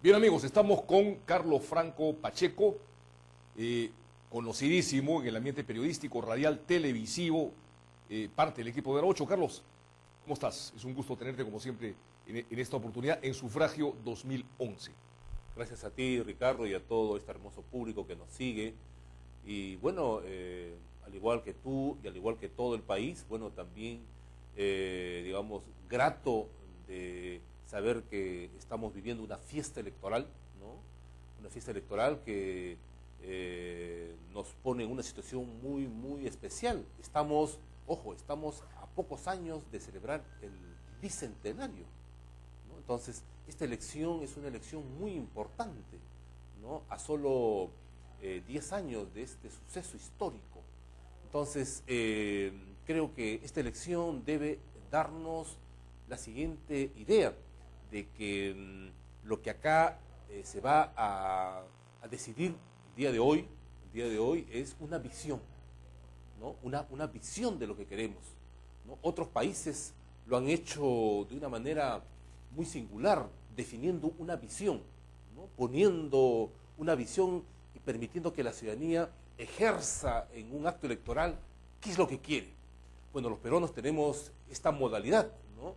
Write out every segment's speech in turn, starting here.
Bien amigos, estamos con Carlos Franco Pacheco, conocidísimo en el ambiente periodístico, radial, televisivo, parte del equipo de la 8. Carlos, ¿cómo estás? Es un gusto tenerte como siempre en esta oportunidad en Sufragio 2011. Gracias a ti, Ricardo, y a todo este hermoso público que nos sigue. Y bueno, al igual que tú y al igual que todo el país, bueno, también, digamos, grato de saber que estamos viviendo una fiesta electoral, ¿no? Una fiesta electoral que nos pone en una situación muy, muy especial. Estamos, ojo, estamos a pocos años de celebrar el bicentenario, ¿no? Entonces, esta elección es una elección muy importante, ¿no? A solo 10 años de este suceso histórico. Entonces, creo que esta elección debe darnos la siguiente idea de que lo que acá se va a decidir el día de hoy es una visión, ¿no? Una visión de lo que queremos, ¿no? Otros países lo han hecho de una manera muy singular, definiendo una visión, ¿no? Poniendo una visión y permitiendo que la ciudadanía ejerza en un acto electoral qué es lo que quiere. Bueno, los peruanos tenemos esta modalidad, ¿no?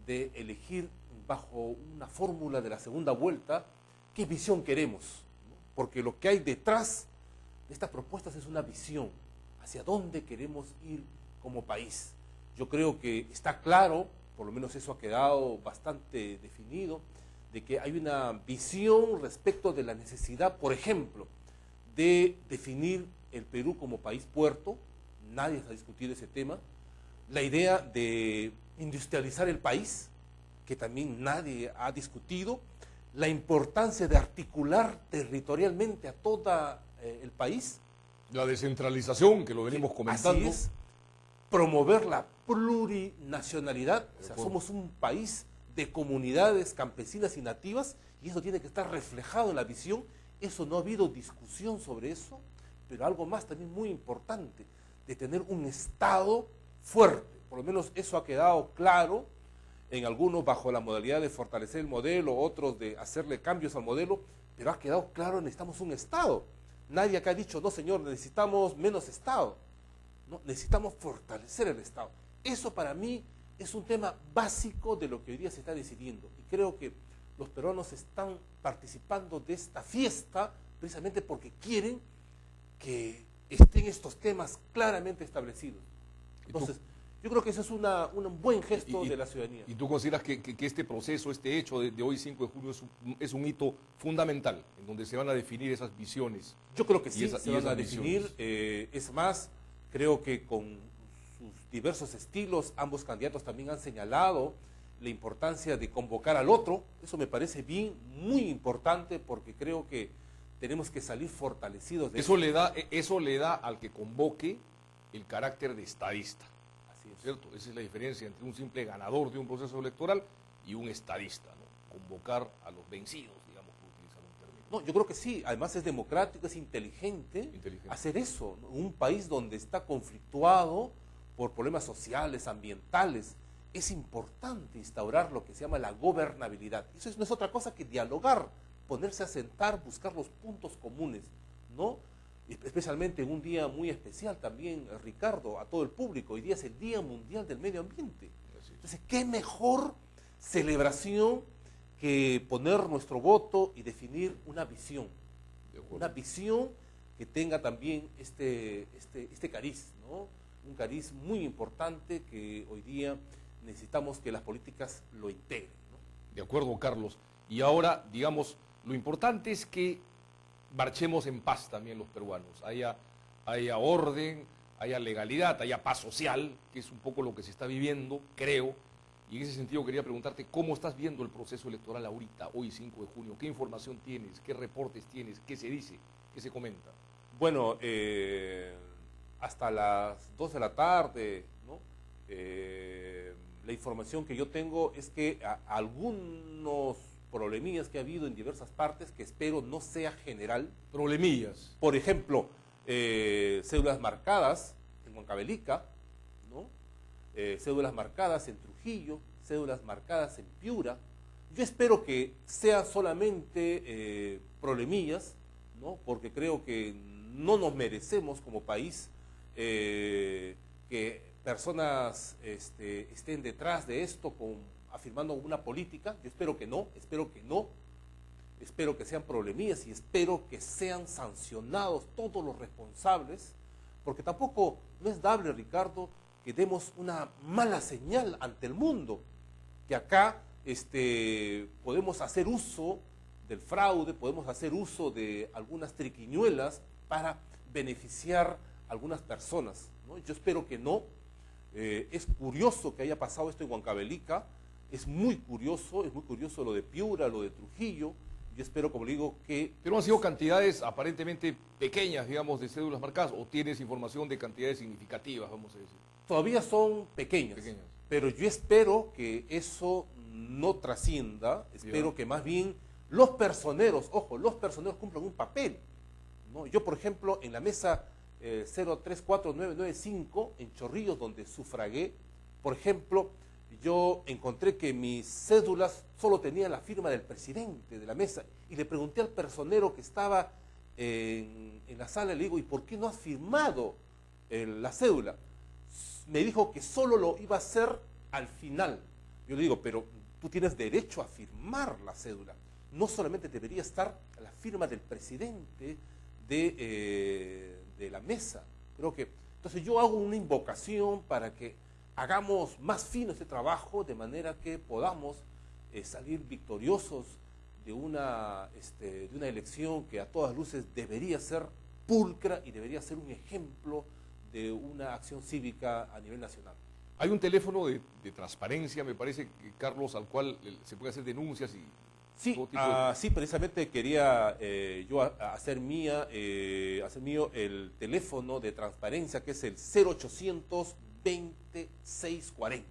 De elegir bajo una fórmula de la segunda vuelta qué visión queremos, ¿no? Porque lo que hay detrás de estas propuestas es una visión hacia dónde queremos ir como país. Yo creo que está claro, por lo menos eso ha quedado bastante definido, de que hay una visión respecto de la necesidad, por ejemplo, de definir el Perú como país puerto. Nadie ha discutido ese tema. La idea de industrializar el país, que también nadie ha discutido. La importancia de articular territorialmente a todo el país. La descentralización, que lo venimos comentando. Así es. Promover la plurinacionalidad. O sea, somos un país de comunidades campesinas y nativas, y eso tiene que estar reflejado en la visión. Eso no ha habido discusión sobre eso, pero algo más también muy importante, de tener un Estado fuerte. Por lo menos eso ha quedado claro en algunos bajo la modalidad de fortalecer el modelo, otros de hacerle cambios al modelo, pero ha quedado claro, necesitamos un Estado. Nadie acá ha dicho, no señor, necesitamos menos Estado. No, necesitamos fortalecer el Estado. Eso para mí es un tema básico de lo que hoy día se está decidiendo. Y creo que los peruanos están participando de esta fiesta precisamente porque quieren que estén estos temas claramente establecidos. Entonces, yo creo que eso es un buen gesto de la ciudadanía. ¿Y tú consideras que este proceso, este hecho de hoy, 5 de junio, es un hito fundamental, en donde se van a definir esas visiones? Yo creo que sí, se van a definir. Es más, creo que con sus diversos estilos, ambos candidatos también han señalado la importancia de convocar al otro. Eso me parece bien, muy importante, porque creo que tenemos que salir fortalecidos de eso. Eso le da al que convoque el carácter de estadista. Así es. ¿Cierto? Esa es la diferencia entre un simple ganador de un proceso electoral y un estadista, ¿no? Convocar a los vencidos, digamos, por utilizar un término. No, yo creo que sí, además es democrático, es inteligente. Hacer eso, ¿no? Un país donde está conflictuado por problemas sociales, ambientales, es importante instaurar lo que se llama la gobernabilidad. Eso no es otra cosa que dialogar, ponerse a sentar, buscar los puntos comunes, ¿no? Especialmente en un día muy especial también, Ricardo, a todo el público. Hoy día es el Día Mundial del Medio Ambiente. Entonces, ¿qué mejor celebración que poner nuestro voto y definir una visión? Una visión que tenga también este cariz, ¿no? Un cariz muy importante que hoy día necesitamos que las políticas lo integren, ¿no? De acuerdo, Carlos. Y ahora, digamos, lo importante es que marchemos en paz también los peruanos. Haya orden, haya legalidad, haya paz social, que es un poco lo que se está viviendo, creo. Y en ese sentido quería preguntarte, ¿cómo estás viendo el proceso electoral ahorita, hoy 5 de junio? ¿Qué información tienes? ¿Qué reportes tienes? ¿Qué se dice? ¿Qué se comenta? Bueno, hasta las 2 de la tarde, ¿no? La información que yo tengo es que algunos problemillas que ha habido en diversas partes, que espero no sea general. Problemillas. Por ejemplo, cédulas marcadas en Huancavelica, ¿no? Cédulas marcadas en Trujillo, cédulas marcadas en Piura. Yo espero que sean solamente problemillas, ¿no? Porque creo que no nos merecemos como país que personas estén detrás de esto afirmando una política. Yo espero que no, espero que sean problemillas y espero que sean sancionados todos los responsables, porque tampoco no es dable, Ricardo, que demos una mala señal ante el mundo, que acá podemos hacer uso del fraude, podemos hacer uso de algunas triquiñuelas para beneficiar a algunas personas, ¿no? Yo espero que no. Es curioso que haya pasado esto en Huancavelica, es muy curioso lo de Piura, lo de Trujillo. Yo espero, como le digo, que... Pero han sido cantidades aparentemente pequeñas, digamos, de cédulas marcadas, ¿o tienes información de cantidades significativas, vamos a decir? Todavía son pequeñas. Pero yo espero que eso no trascienda, espero que más bien los personeros, ojo, los personeros cumplan un papel, ¿no? Yo, por ejemplo, en la mesa 034995, en Chorrillos, donde sufragué, por ejemplo, yo encontré que mis cédulas solo tenían la firma del presidente de la mesa, y le pregunté al personero que estaba en la sala, le digo, ¿y por qué no has firmado la cédula? Me dijo que solo lo iba a hacer al final. Yo le digo, pero tú tienes derecho a firmar la cédula. No solamente debería estar la firma del presidente de la mesa. Creo que, entonces yo hago una invocación para que hagamos más fino este trabajo, de manera que podamos salir victoriosos de una elección que a todas luces debería ser pulcra y debería ser un ejemplo de una acción cívica a nivel nacional. Hay un teléfono de transparencia, me parece, Carlos, al cual se puede hacer denuncias y sí, todo tipo de... sí, precisamente quería yo hacer mío el teléfono de transparencia, que es el 0800 20 640.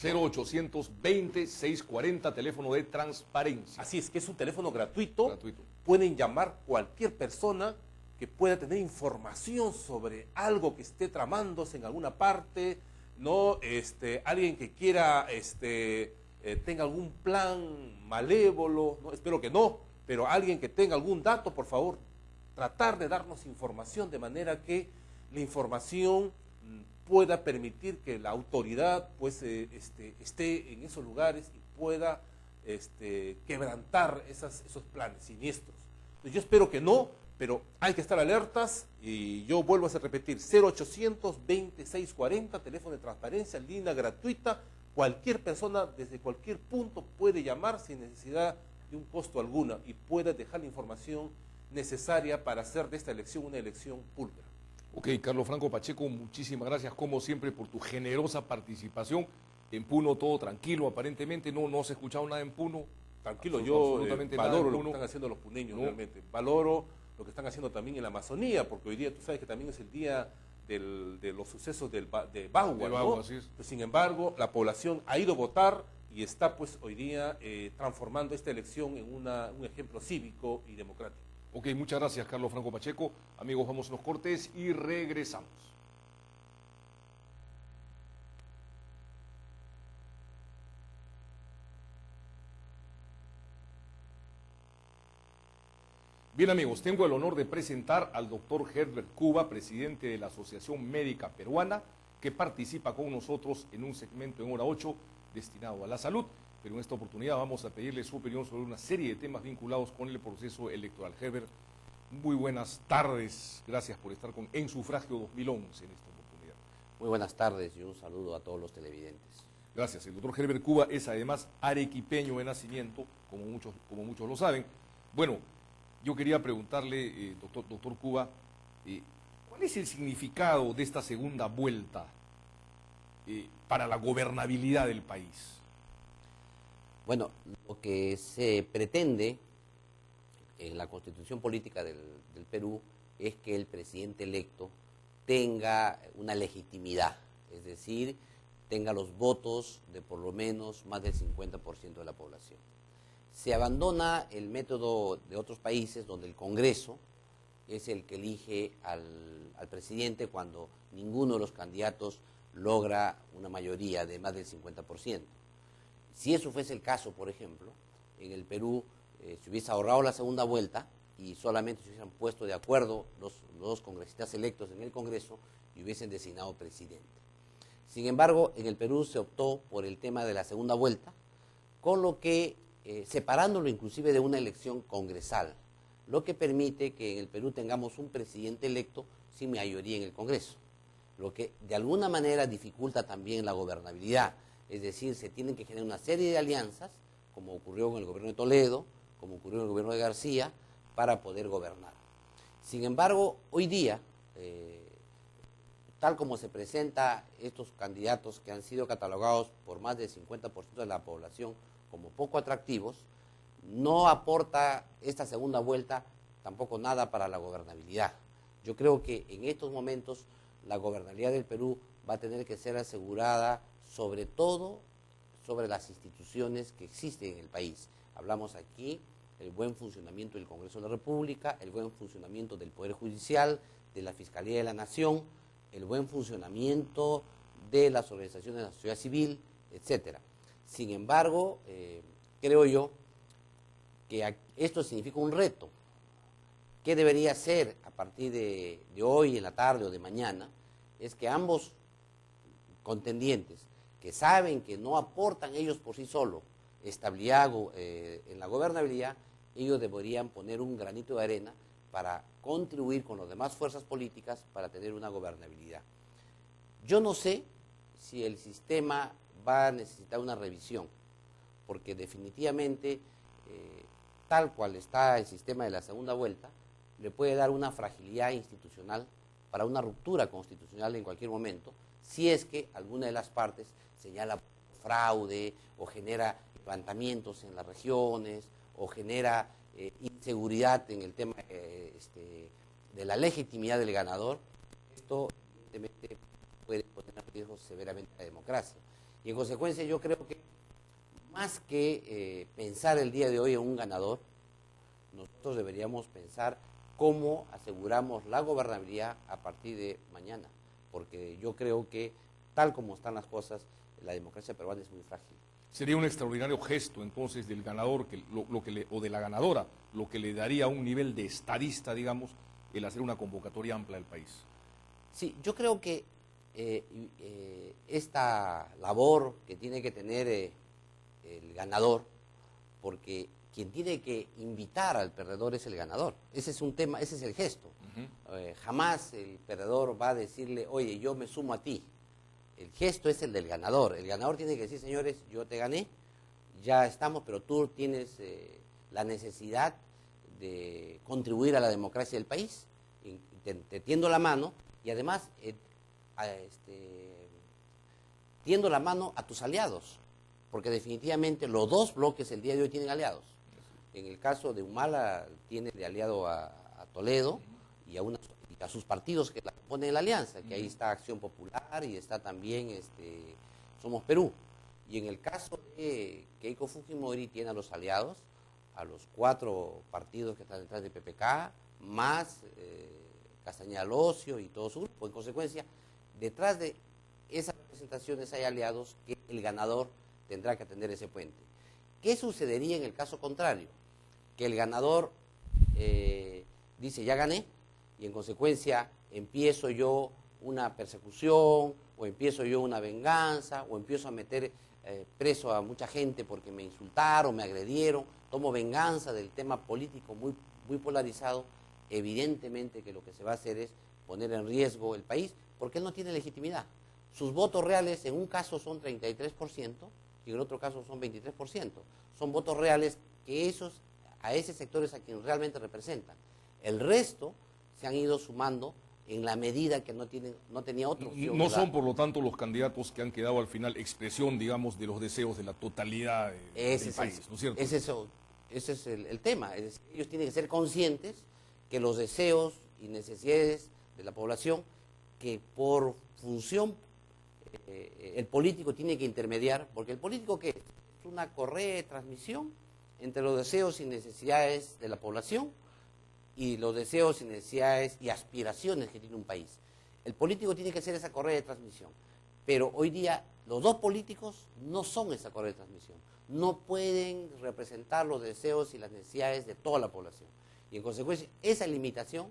0800 20 640, teléfono de transparencia. Así es, que es un teléfono gratuito. Pueden llamar cualquier persona que pueda tener información sobre algo que esté tramándose en alguna parte, ¿no? Alguien que quiera, tenga algún plan malévolo, ¿no? Espero que no, pero alguien que tenga algún dato, por favor, tratar de darnos información de manera que la información pueda permitir que la autoridad pues esté en esos lugares y pueda quebrantar esos planes siniestros. Entonces, yo espero que no, pero hay que estar alertas y yo vuelvo a repetir, 0800 20 640, teléfono de transparencia, línea gratuita. Cualquier persona desde cualquier punto puede llamar sin necesidad de un costo alguna y pueda dejar la información necesaria para hacer de esta elección una elección pulcra. Ok, Carlos Franco Pacheco, muchísimas gracias como siempre por tu generosa participación. En Puno todo tranquilo, aparentemente no se ha escuchado nada en Puno. Tranquilo, yo valoro lo que están haciendo los puneños, realmente. Valoro lo que están haciendo también en la Amazonía, porque hoy día tú sabes que también es el día de los sucesos de Bagua, ¿no? Pues, sin embargo, la población ha ido a votar y está pues hoy día transformando esta elección en un ejemplo cívico y democrático. Ok, muchas gracias, Carlos Franco Pacheco. Amigos, vamos a los cortes y regresamos. Bien, amigos, tengo el honor de presentar al doctor Herbert Cuba, presidente de la Asociación Médica Peruana, que participa con nosotros en un segmento en hora 8 destinado a la salud. Pero en esta oportunidad vamos a pedirle su opinión sobre una serie de temas vinculados con el proceso electoral. Herbert, muy buenas tardes. Gracias por estar en Sufragio 2011 en esta oportunidad. Muy buenas tardes y un saludo a todos los televidentes. Gracias. El doctor Herbert Cuba es además arequipeño de nacimiento, como muchos lo saben. Bueno, yo quería preguntarle, doctor Cuba, ¿cuál es el significado de esta segunda vuelta para la gobernabilidad del país? Bueno, lo que se pretende en la Constitución Política del Perú es que el presidente electo tenga una legitimidad, es decir, tenga los votos de por lo menos más del 50% de la población. Se abandona el método de otros países donde el Congreso es el que elige al presidente cuando ninguno de los candidatos logra una mayoría de más del 50%. Si eso fuese el caso, por ejemplo, en el Perú se hubiese ahorrado la segunda vuelta y solamente se hubiesen puesto de acuerdo los dos congresistas electos en el Congreso y hubiesen designado presidente. Sin embargo, en el Perú se optó por el tema de la segunda vuelta, con lo que, separándolo inclusive de una elección congresal, lo que permite que en el Perú tengamos un presidente electo sin mayoría en el Congreso, lo que de alguna manera dificulta también la gobernabilidad. Es decir, se tienen que generar una serie de alianzas, como ocurrió con el gobierno de Toledo, como ocurrió en el gobierno de García, para poder gobernar. Sin embargo, hoy día, tal como se presenta estos candidatos que han sido catalogados por más del 50% de la población como poco atractivos, no aporta esta segunda vuelta tampoco nada para la gobernabilidad. Yo creo que en estos momentos la gobernabilidad del Perú va a tener que ser asegurada sobre todo sobre las instituciones que existen en el país. Hablamos aquí del buen funcionamiento del Congreso de la República, el buen funcionamiento del Poder Judicial, de la Fiscalía de la Nación, el buen funcionamiento de las organizaciones de la sociedad civil, etc. Sin embargo, creo yo que esto significa un reto. ¿Qué debería ser a partir de hoy, en la tarde o de mañana? Es que ambos contendientes, que saben que no aportan ellos por sí solos estabilidad en la gobernabilidad, ellos deberían poner un granito de arena para contribuir con las demás fuerzas políticas para tener una gobernabilidad. Yo no sé si el sistema va a necesitar una revisión, porque definitivamente, tal cual está el sistema de la segunda vuelta, le puede dar una fragilidad institucional para una ruptura constitucional en cualquier momento, si es que alguna de las partes señala fraude o genera levantamientos en las regiones o genera inseguridad en el tema de la legitimidad del ganador. Esto evidentemente puede poner en riesgo severamente la democracia. Y en consecuencia yo creo que más que pensar el día de hoy en un ganador, nosotros deberíamos pensar cómo aseguramos la gobernabilidad a partir de mañana, porque yo creo que tal como están las cosas, la democracia peruana es muy frágil. Sería un extraordinario gesto entonces del ganador o de la ganadora, lo que le daría un nivel de estadista, digamos, el hacer una convocatoria amplia del país. Sí, yo creo que esta labor que tiene que tener el ganador, porque quien tiene que invitar al perdedor es el ganador. Ese es un tema, ese es el gesto. Jamás el perdedor va a decirle, oye, yo me sumo a ti. El gesto es el del ganador. El ganador tiene que decir, señores, yo te gané, ya estamos, pero tú tienes la necesidad de contribuir a la democracia del país. Te tiendo la mano y además tiendo la mano a tus aliados, porque definitivamente los dos bloques el día de hoy tienen aliados. En el caso de Humala tiene de aliado a Toledo y a sus partidos que la componen en la alianza, que ahí está Acción Popular y está también Somos Perú. Y en el caso de Keiko Fujimori tiene a los aliados, a los 4 partidos que están detrás de PPK, más Castañeda Locio y todo su grupo. En consecuencia, detrás de esas representaciones hay aliados que el ganador tendrá que atender ese puente. ¿Qué sucedería en el caso contrario? Que el ganador dice, ya gané, y en consecuencia empiezo yo una persecución, o empiezo yo una venganza, o empiezo a meter preso a mucha gente porque me insultaron, me agredieron, tomo venganza del tema político muy polarizado. Evidentemente que lo que se va a hacer es poner en riesgo el país, porque él no tiene legitimidad. Sus votos reales en un caso son 33% y en el otro caso son 23%. Son votos reales que a ese sector es a quien realmente representan. El resto se han ido sumando en la medida que no tenía otra opción. No son, por lo tanto, los candidatos que han quedado al final expresión, digamos, de los deseos de la totalidad del país, ¿no es cierto? Ese es el tema. Es decir, ellos tienen que ser conscientes que los deseos y necesidades de la población, que por función el político tiene que intermediar, porque el político ¿qué es? Es una correa de transmisión entre los deseos y necesidades de la población y los deseos y necesidades y aspiraciones que tiene un país. El político tiene que ser esa correa de transmisión, pero hoy día los dos políticos no son esa correa de transmisión. No pueden representar los deseos y las necesidades de toda la población. Y en consecuencia, esa limitación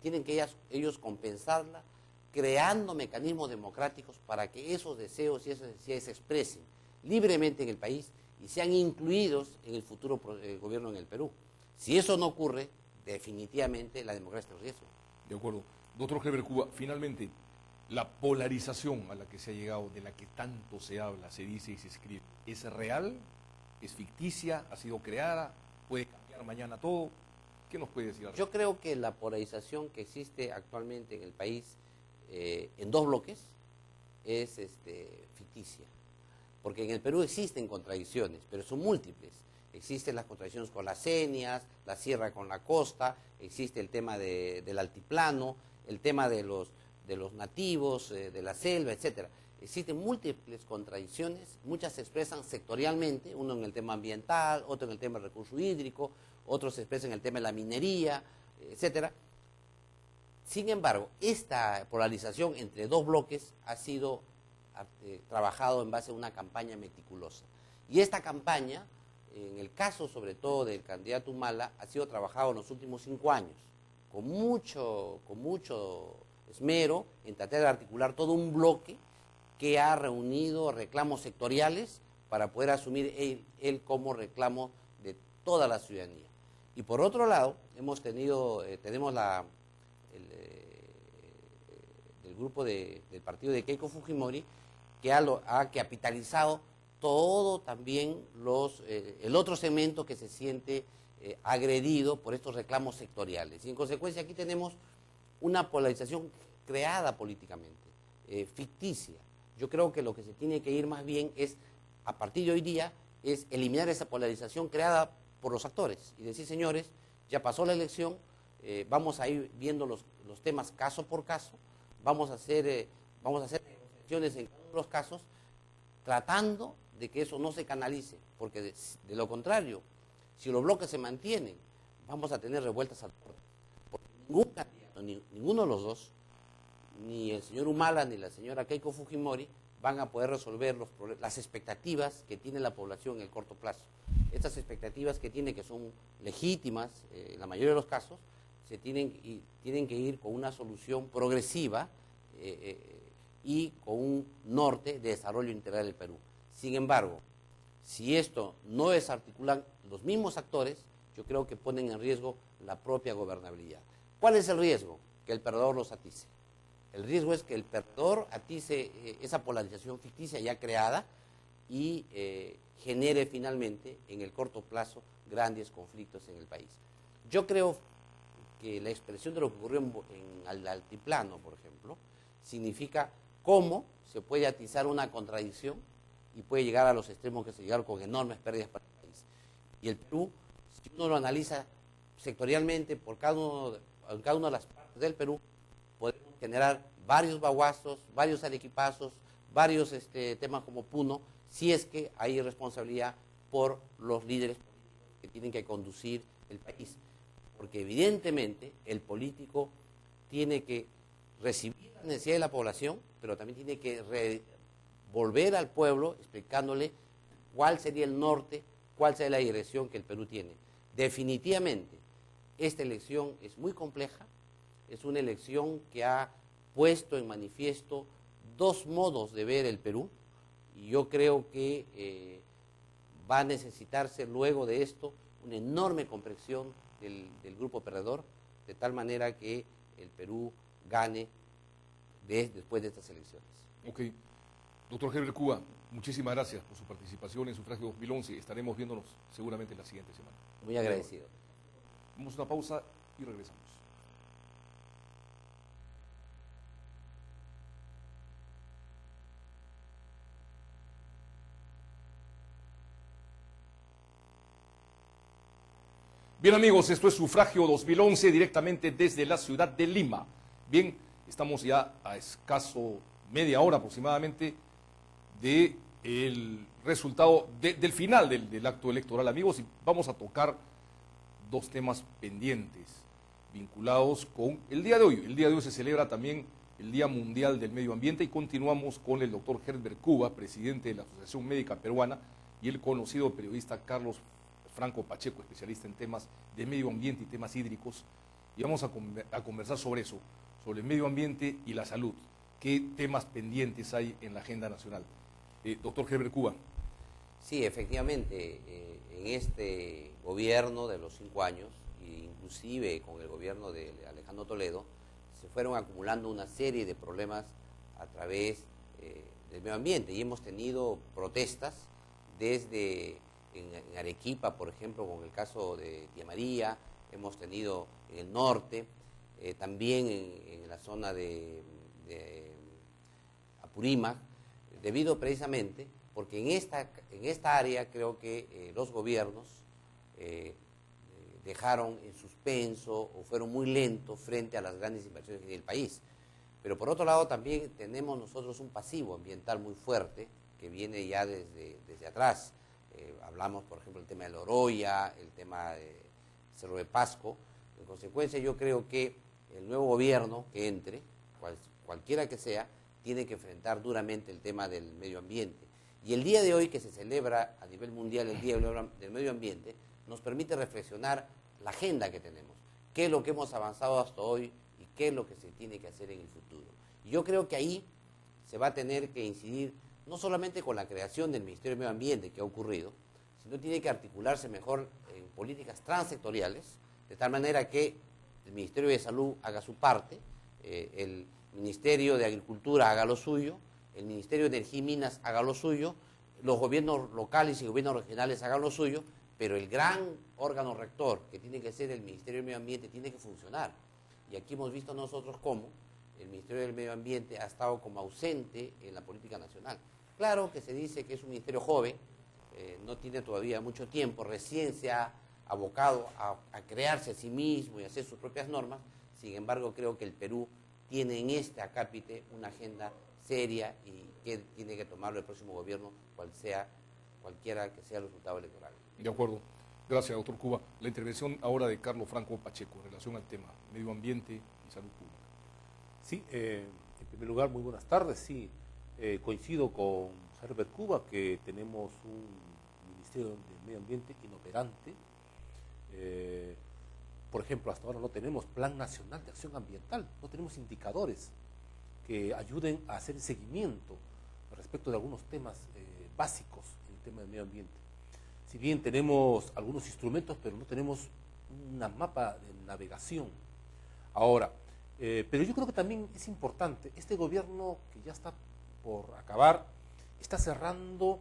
tienen que ellos compensarla creando mecanismos democráticos para que esos deseos y esas necesidades se expresen libremente en el país y sean incluidos en el futuro gobierno en el Perú. Si eso no ocurre, definitivamente la democracia está en riesgo. De acuerdo. Doctor Heber Cuba, finalmente, la polarización a la que se ha llegado, de la que tanto se habla, se dice y se escribe, ¿es real? ¿Es ficticia? ¿Ha sido creada? ¿Puede cambiar mañana todo? ¿Qué nos puede decir? Yo creo que la polarización que existe actualmente en el país en dos bloques es ficticia. Porque en el Perú existen contradicciones, pero son múltiples. Existen las contradicciones con las etnias, la sierra con la costa, existe el tema del altiplano, el tema de los nativos, de la selva, etcétera. Existen múltiples contradicciones, muchas se expresan sectorialmente, uno en el tema ambiental, otro en el tema del recurso hídrico, otros se expresan en el tema de la minería, etcétera. Sin embargo, esta polarización entre dos bloques ha sido trabajado en base a una campaña meticulosa. Y esta campaña, en el caso sobre todo del candidato Humala, ha sido trabajado en los últimos 5 años, con mucho esmero en tratar de articular todo un bloque que ha reunido reclamos sectoriales para poder asumir él como reclamo de toda la ciudadanía. Y por otro lado, tenemos el grupo del partido de Keiko Fujimori, que ha capitalizado todo también el otro segmento que se siente agredido por estos reclamos sectoriales. Y en consecuencia aquí tenemos una polarización creada políticamente, ficticia. Yo creo que lo que se tiene que ir más bien es, a partir de hoy día, es eliminar esa polarización creada por los actores y decir, señores, ya pasó la elección, vamos a ir viendo los temas caso por caso, vamos a hacer negociaciones en cada uno de los casos, tratando de que eso no se canalice, porque de lo contrario, si los bloques se mantienen, vamos a tener revueltas al puerto. Porque ningún candidato, ninguno de los dos, ni el señor Humala ni la señora Keiko Fujimori, van a poder resolver las expectativas que tiene la población en el corto plazo. Estas expectativas que tiene, que son legítimas, en la mayoría de los casos, tienen que ir con una solución progresiva y con un norte de desarrollo integral del Perú. Sin embargo, si esto no desarticulan los mismos actores, yo creo que ponen en riesgo la propia gobernabilidad. ¿Cuál es el riesgo? Que el perdedor los atice. El riesgo es que el perdedor atice esa polarización ficticia ya creada y genere finalmente en el corto plazo grandes conflictos en el país. Yo creo que la expresión de lo que ocurrió en el altiplano, por ejemplo, significa cómo se puede atizar una contradicción y puede llegar a los extremos que se llegaron con enormes pérdidas para el país. Y el Perú, si uno lo analiza sectorialmente por cada una de las partes del Perú, podemos generar varios baguazos, varios arequipazos, varios temas como Puno, si es que hay responsabilidad por los líderes políticos que tienen que conducir el país. Porque evidentemente el político tiene que recibir la necesidad de la población, pero también tiene que volver al pueblo explicándole cuál sería el norte, cuál sería la dirección que el Perú tiene. Definitivamente, esta elección es muy compleja, es una elección que ha puesto en manifiesto dos modos de ver el Perú, y yo creo que va a necesitarse luego de esto una enorme comprensión del grupo perdedor, de tal manera que el Perú gane después de estas elecciones. Ok. Doctor Heber Cuba, muchísimas gracias por su participación en Sufragio 2011. Estaremos viéndonos seguramente la siguiente semana. Muy agradecido. Vamos a una pausa y regresamos. Bien amigos, esto es Sufragio 2011 directamente desde la ciudad de Lima. Bien, estamos ya a escaso media hora aproximadamente del resultado, del final del acto electoral, amigos, y vamos a tocar dos temas pendientes vinculados con el día de hoy. El día de hoy se celebra también el Día Mundial del Medio Ambiente, y continuamos con el doctor Herbert Cuba, presidente de la Asociación Médica Peruana, y el conocido periodista Carlos Franco Pacheco, especialista en temas de medio ambiente y temas hídricos, y vamos a conversar sobre eso, sobre el medio ambiente y la salud. ¿Qué temas pendientes hay en la agenda nacional? Doctor Herbert Cuba. Sí, efectivamente, en este gobierno de los 5 años, inclusive con el gobierno de Alejandro Toledo, se fueron acumulando una serie de problemas a través del medio ambiente, y hemos tenido protestas desde en Arequipa, por ejemplo, con el caso de Tía María, hemos tenido en el norte, también en la zona de Apurímac, debido precisamente porque en esta área creo que los gobiernos dejaron en suspenso o fueron muy lentos frente a las grandes inversiones en el país. Pero por otro lado también tenemos nosotros un pasivo ambiental muy fuerte que viene ya desde atrás. Hablamos, por ejemplo, del tema de Loroya, el tema de Cerro de Pasco. En consecuencia, yo creo que el nuevo gobierno que entre, cualquiera que sea, tiene que enfrentar duramente el tema del medio ambiente. Y el día de hoy, que se celebra a nivel mundial el Día del Medio Ambiente, nos permite reflexionar la agenda que tenemos, qué es lo que hemos avanzado hasta hoy y qué es lo que se tiene que hacer en el futuro. Y yo creo que ahí se va a tener que incidir no solamente con la creación del Ministerio del Medio Ambiente que ha ocurrido, sino tiene que articularse mejor en políticas transsectoriales, de tal manera que el Ministerio de Salud haga su parte, el Ministerio de Agricultura haga lo suyo, el Ministerio de Energía y Minas haga lo suyo, los gobiernos locales y gobiernos regionales hagan lo suyo, pero el gran órgano rector, que tiene que ser el Ministerio del Medio Ambiente, tiene que funcionar. Y aquí hemos visto nosotros cómo el Ministerio del Medio Ambiente ha estado como ausente en la política nacional. Claro que se dice que es un ministerio joven, no tiene todavía mucho tiempo, recién se ha abocado a crearse a sí mismo y a hacer sus propias normas. Sin embargo, creo que el Perú tiene en este acápite una agenda seria y que tiene que tomarlo el próximo gobierno, cualquiera que sea el resultado electoral. De acuerdo. Gracias, doctor Cuba. La intervención ahora de Carlos Franco Pacheco en relación al tema medio ambiente y salud pública. Sí, en primer lugar, muy buenas tardes. Sí, coincido con Herbert Cuba que tenemos un Ministerio del Medio Ambiente inoperante. Por ejemplo, hasta ahora no tenemos Plan Nacional de Acción Ambiental, no tenemos indicadores que ayuden a hacer el seguimiento respecto de algunos temas básicos en el tema del medio ambiente. Si bien tenemos algunos instrumentos, pero no tenemos una mapa de navegación. Ahora, pero yo creo que también es importante, este gobierno que ya está por acabar, está cerrando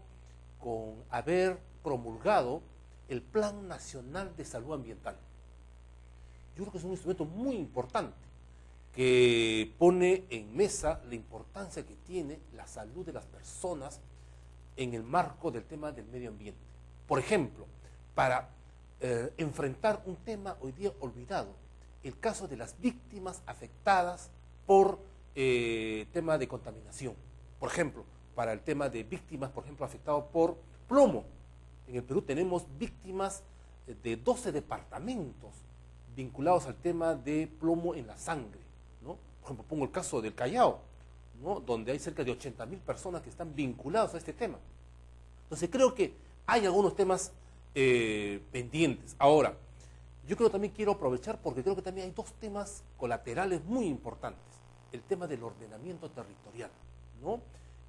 con haber promulgado el Plan Nacional de Salud Ambiental. Yo creo que es un instrumento muy importante que pone en mesa la importancia que tiene la salud de las personas en el marco del tema del medio ambiente. Por ejemplo, para enfrentar un tema hoy día olvidado, el caso de las víctimas afectadas por tema de contaminación. Por ejemplo, para el tema de víctimas, por ejemplo, afectados por plomo. En el Perú tenemos víctimas de 12 departamentos vinculados al tema de plomo en la sangre, ¿no? Por ejemplo, pongo el caso del Callao, ¿no? Donde hay cerca de 80.000 personas que están vinculadas a este tema. Entonces creo que hay algunos temas pendientes. Ahora, yo también quiero aprovechar porque creo que también hay dos temas colaterales muy importantes. El tema del ordenamiento territorial, ¿no?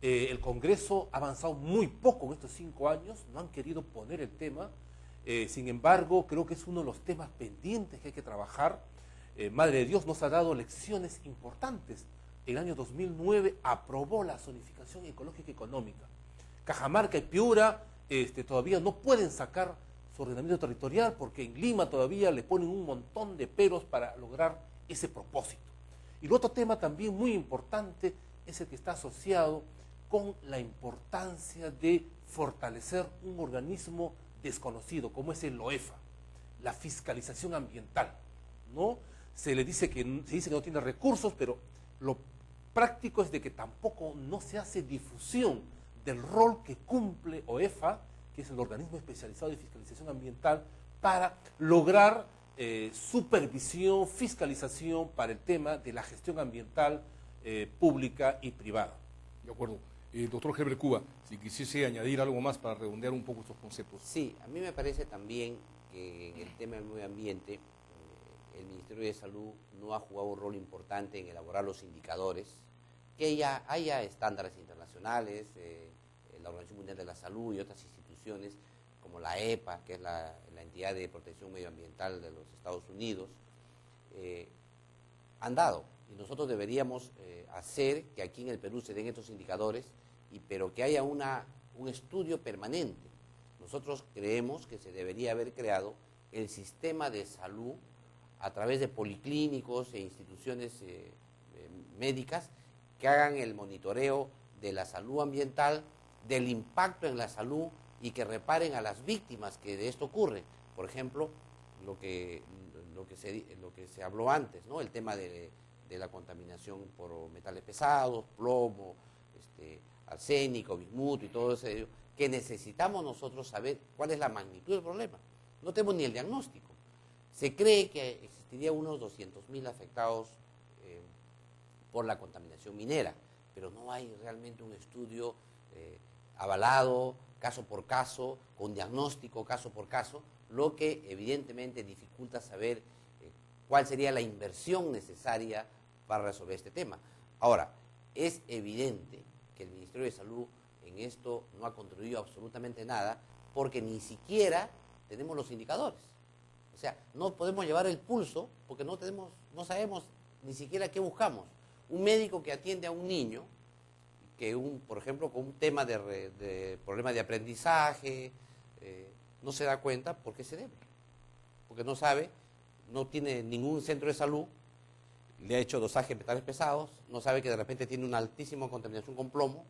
El Congreso ha avanzado muy poco en estos 5 años, no han querido poner el tema. Sin embargo, creo que es uno de los temas pendientes que hay que trabajar. Madre de Dios nos ha dado lecciones importantes. El año 2009 aprobó la zonificación ecológica y económica. Cajamarca y Piura todavía no pueden sacar su ordenamiento territorial porque en Lima todavía le ponen un montón de peros para lograr ese propósito. Y el otro tema también muy importante es el que está asociado con la importancia de fortalecer un organismo desconocido, como es el OEFA, la fiscalización ambiental, ¿no? Se dice que no tiene recursos, pero lo práctico es de que tampoco no se hace difusión del rol que cumple OEFA, que es el organismo especializado de fiscalización ambiental, para lograr supervisión, fiscalización para el tema de la gestión ambiental pública y privada. De acuerdo. Doctor Herbert Cuba, si quisiese añadir algo más para redondear un poco estos conceptos. Sí, a mí me parece también que en el tema del medio ambiente, el Ministerio de Salud no ha jugado un rol importante en elaborar los indicadores, que ya haya estándares internacionales, la Organización Mundial de la Salud y otras instituciones como la EPA, que es la entidad de protección medioambiental de los Estados Unidos, han dado. Y nosotros deberíamos hacer que aquí en el Perú se den estos indicadores, pero que haya un estudio permanente. Nosotros creemos que se debería haber creado el sistema de salud a través de policlínicos e instituciones médicas que hagan el monitoreo de la salud ambiental, del impacto en la salud y que reparen a las víctimas que de esto ocurre. Por ejemplo, lo que se habló antes, ¿no? El tema de la contaminación por metales pesados, plomo, arsénico, bismuto y todo eso, que necesitamos nosotros saber cuál es la magnitud del problema. No tenemos ni el diagnóstico. Se cree que existiría unos 200.000 afectados por la contaminación minera, pero no hay realmente un estudio avalado, caso por caso, con diagnóstico caso por caso, lo que evidentemente dificulta saber cuál sería la inversión necesaria para resolver este tema. Ahora, es evidente que el Ministerio de Salud en esto no ha contribuido absolutamente nada porque ni siquiera tenemos los indicadores. O sea, no podemos llevar el pulso porque no sabemos ni siquiera qué buscamos. Un médico que atiende a un niño, por ejemplo, con un tema de problema de aprendizaje, no se da cuenta por qué se debe. Porque no sabe, no tiene ningún centro de salud, le ha hecho dosaje de metales pesados, no sabe que de repente tiene una altísima contaminación con plomo,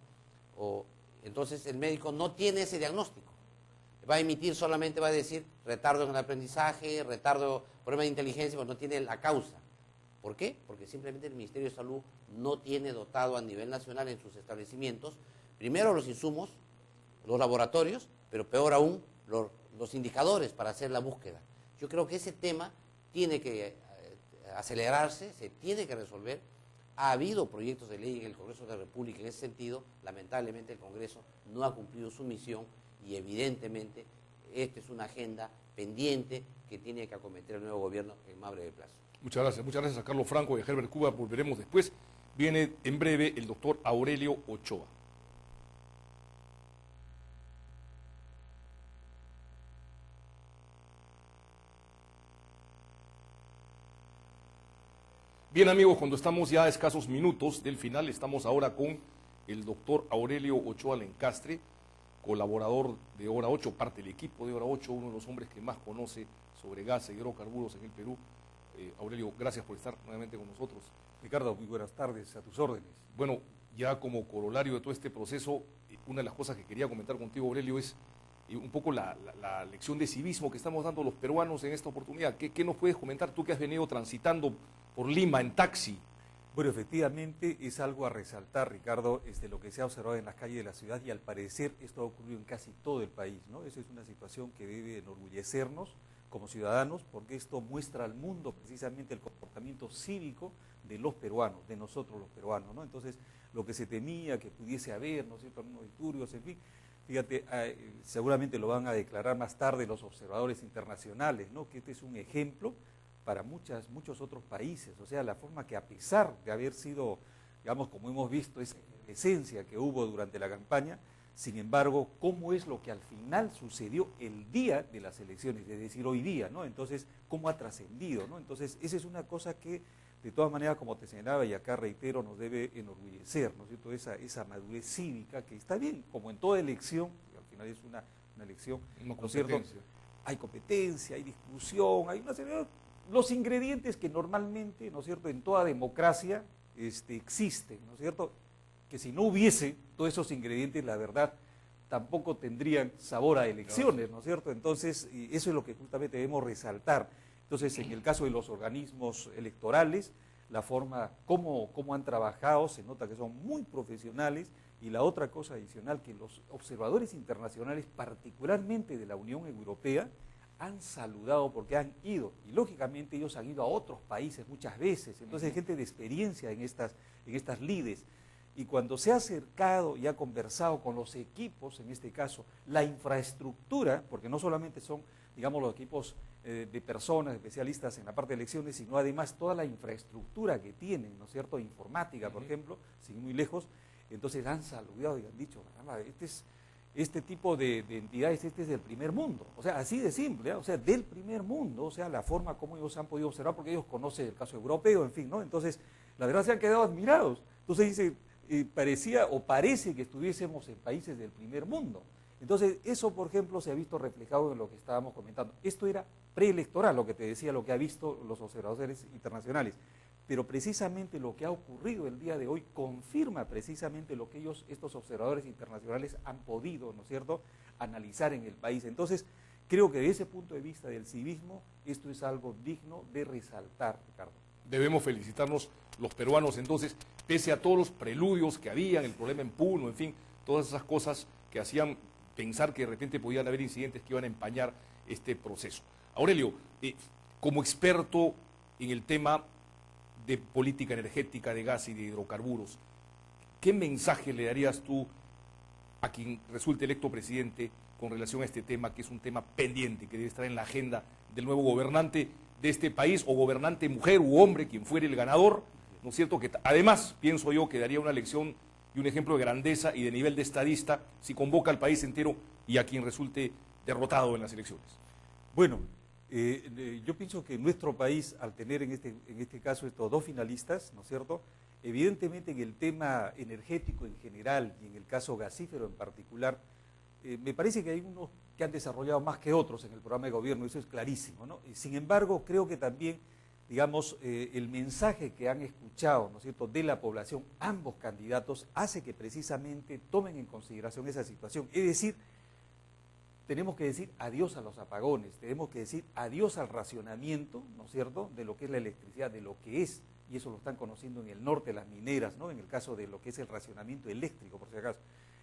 entonces el médico no tiene ese diagnóstico. Va a emitir solamente, va a decir retardo en el aprendizaje, problema de inteligencia, pero no tiene la causa. ¿Por qué? Porque simplemente el Ministerio de Salud no tiene dotado a nivel nacional en sus establecimientos, primero los insumos, los laboratorios, pero peor aún, los indicadores para hacer la búsqueda. Yo creo que ese tema tiene que acelerarse, se tiene que resolver. Ha habido proyectos de ley en el Congreso de la República en ese sentido. Lamentablemente el Congreso no ha cumplido su misión y evidentemente esta es una agenda pendiente que tiene que acometer el nuevo gobierno en más breve plazo. Muchas gracias a Carlos Franco y a Herbert Cuba. Volveremos después. Viene en breve el doctor Aurelio Ochoa. Bien amigos, cuando estamos ya a escasos minutos del final, estamos ahora con el doctor Aurelio Ochoa Lencastre, colaborador de Hora 8, parte del equipo de Hora 8, uno de los hombres que más conoce sobre gas y hidrocarburos en el Perú. Aurelio, gracias por estar nuevamente con nosotros. Ricardo, muy buenas tardes, a tus órdenes. Bueno, ya como corolario de todo este proceso, una de las cosas que quería comentar contigo, Aurelio, es un poco la lección de civismo que estamos dando los peruanos en esta oportunidad. ¿Qué nos puedes comentar tú que has venido transitando por Lima en taxi? Bueno, efectivamente es algo a resaltar, Ricardo, lo que se ha observado en las calles de la ciudad y al parecer esto ha ocurrido en casi todo el país, ¿no? Eso es una situación que debe enorgullecernos como ciudadanos porque esto muestra al mundo precisamente el comportamiento cívico de los peruanos, de nosotros los peruanos, ¿no? Entonces, lo que se temía que pudiese haber, ¿no es cierto?, algunos disturbios, en fin, fíjate, seguramente lo van a declarar más tarde los observadores internacionales, ¿no?, que este es un ejemplo para muchos otros países, o sea, la forma que a pesar de haber sido, digamos, como hemos visto, esa esencia que hubo durante la campaña, sin embargo, cómo es lo que al final sucedió el día de las elecciones, es decir, hoy día, ¿no? Entonces, cómo ha trascendido, ¿no? Entonces, esa es una cosa que, de todas maneras, como te señalaba, y acá reitero, nos debe enorgullecer, ¿no es cierto?, esa madurez cívica, que está bien, como en toda elección, que al final es una elección, ¿no es cierto?, hay competencia, hay discusión, hay una serie de los ingredientes que normalmente, ¿no es cierto?, en toda democracia existen, ¿no es cierto?, que si no hubiese todos esos ingredientes, la verdad, tampoco tendrían sabor a elecciones, ¿no es cierto? Entonces, eso es lo que justamente debemos resaltar. Entonces, en el caso de los organismos electorales, la forma como han trabajado, se nota que son muy profesionales, y la otra cosa adicional, que los observadores internacionales, particularmente de la Unión Europea, han saludado porque han ido, y lógicamente ellos han ido a otros países muchas veces, entonces hay gente de experiencia en estas lides. Y cuando se ha acercado y ha conversado con los equipos, en este caso, la infraestructura, porque no solamente son, digamos, los equipos de personas, especialistas en la parte de elecciones, sino además toda la infraestructura que tienen, ¿no es cierto?, informática, por ejemplo, sin muy lejos, entonces han saludado y han dicho, caramba, este tipo de entidades, este es del primer mundo, o sea, así de simple, ¿eh? O sea, del primer mundo, o sea, la forma como ellos han podido observar, porque ellos conocen el caso europeo, en fin, ¿no? Entonces, la verdad se han quedado admirados. Entonces dice, parecía o parece que estuviésemos en países del primer mundo. Entonces, eso, por ejemplo, se ha visto reflejado en lo que estábamos comentando. Esto era preelectoral, lo que te decía, lo que ha visto los observadores internacionales. Pero precisamente lo que ha ocurrido el día de hoy confirma precisamente lo que estos observadores internacionales han podido, ¿no es cierto?, analizar en el país. Entonces, creo que desde ese punto de vista del civismo, esto es algo digno de resaltar, Ricardo. Debemos felicitarnos los peruanos entonces, pese a todos los preludios que habían, el problema en Puno, en fin, todas esas cosas que hacían pensar que de repente podían haber incidentes que iban a empañar este proceso. Aurelio, como experto en el tema de política energética, de gas y de hidrocarburos, ¿qué mensaje le darías tú a quien resulte electo presidente con relación a este tema, que es un tema pendiente, que debe estar en la agenda del nuevo gobernante de este país, o gobernante mujer u hombre, quien fuere el ganador, ¿no es cierto? Que además, pienso yo, que daría una lección y un ejemplo de grandeza y de nivel de estadista si convoca al país entero y a quien resulte derrotado en las elecciones. Bueno, yo pienso que nuestro país, al tener en este caso estos dos finalistas, ¿no es cierto?, evidentemente en el tema energético en general y en el caso gasífero en particular, me parece que hay unos que han desarrollado más que otros en el programa de gobierno, eso es clarísimo, ¿no? Sin embargo, creo que también, digamos, el mensaje que han escuchado, ¿no es cierto?, de la población, ambos candidatos, hace que precisamente tomen en consideración esa situación. Es decir, tenemos que decir adiós a los apagones, tenemos que decir adiós al racionamiento, ¿no es cierto?, de lo que es la electricidad, de lo que es, y eso lo están conociendo en el norte, las mineras, ¿no?, en el caso de lo que es el racionamiento eléctrico, por si acaso,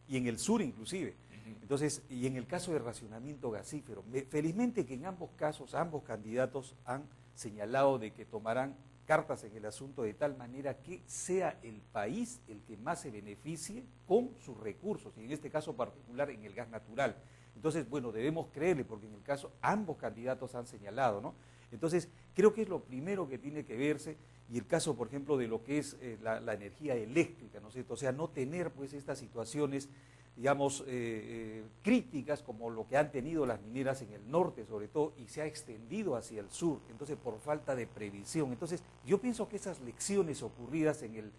y en el sur inclusive. Entonces, y en el caso de racionamiento gasífero, felizmente que en ambos casos, ambos candidatos han señalado de que tomarán cartas en el asunto de tal manera que sea el país el que más se beneficie con sus recursos, y en este caso particular en el gas natural. Entonces, bueno, debemos creerle, porque en el caso ambos candidatos han señalado, ¿no? Entonces, creo que es lo primero que tiene que verse, y el caso, por ejemplo, de lo que es la energía eléctrica, ¿no es cierto? O sea, no tener, pues, estas situaciones, digamos, críticas como lo que han tenido las mineras en el norte, sobre todo, y se ha extendido hacia el sur, entonces, por falta de previsión. Entonces, yo pienso que esas lecciones ocurridas en el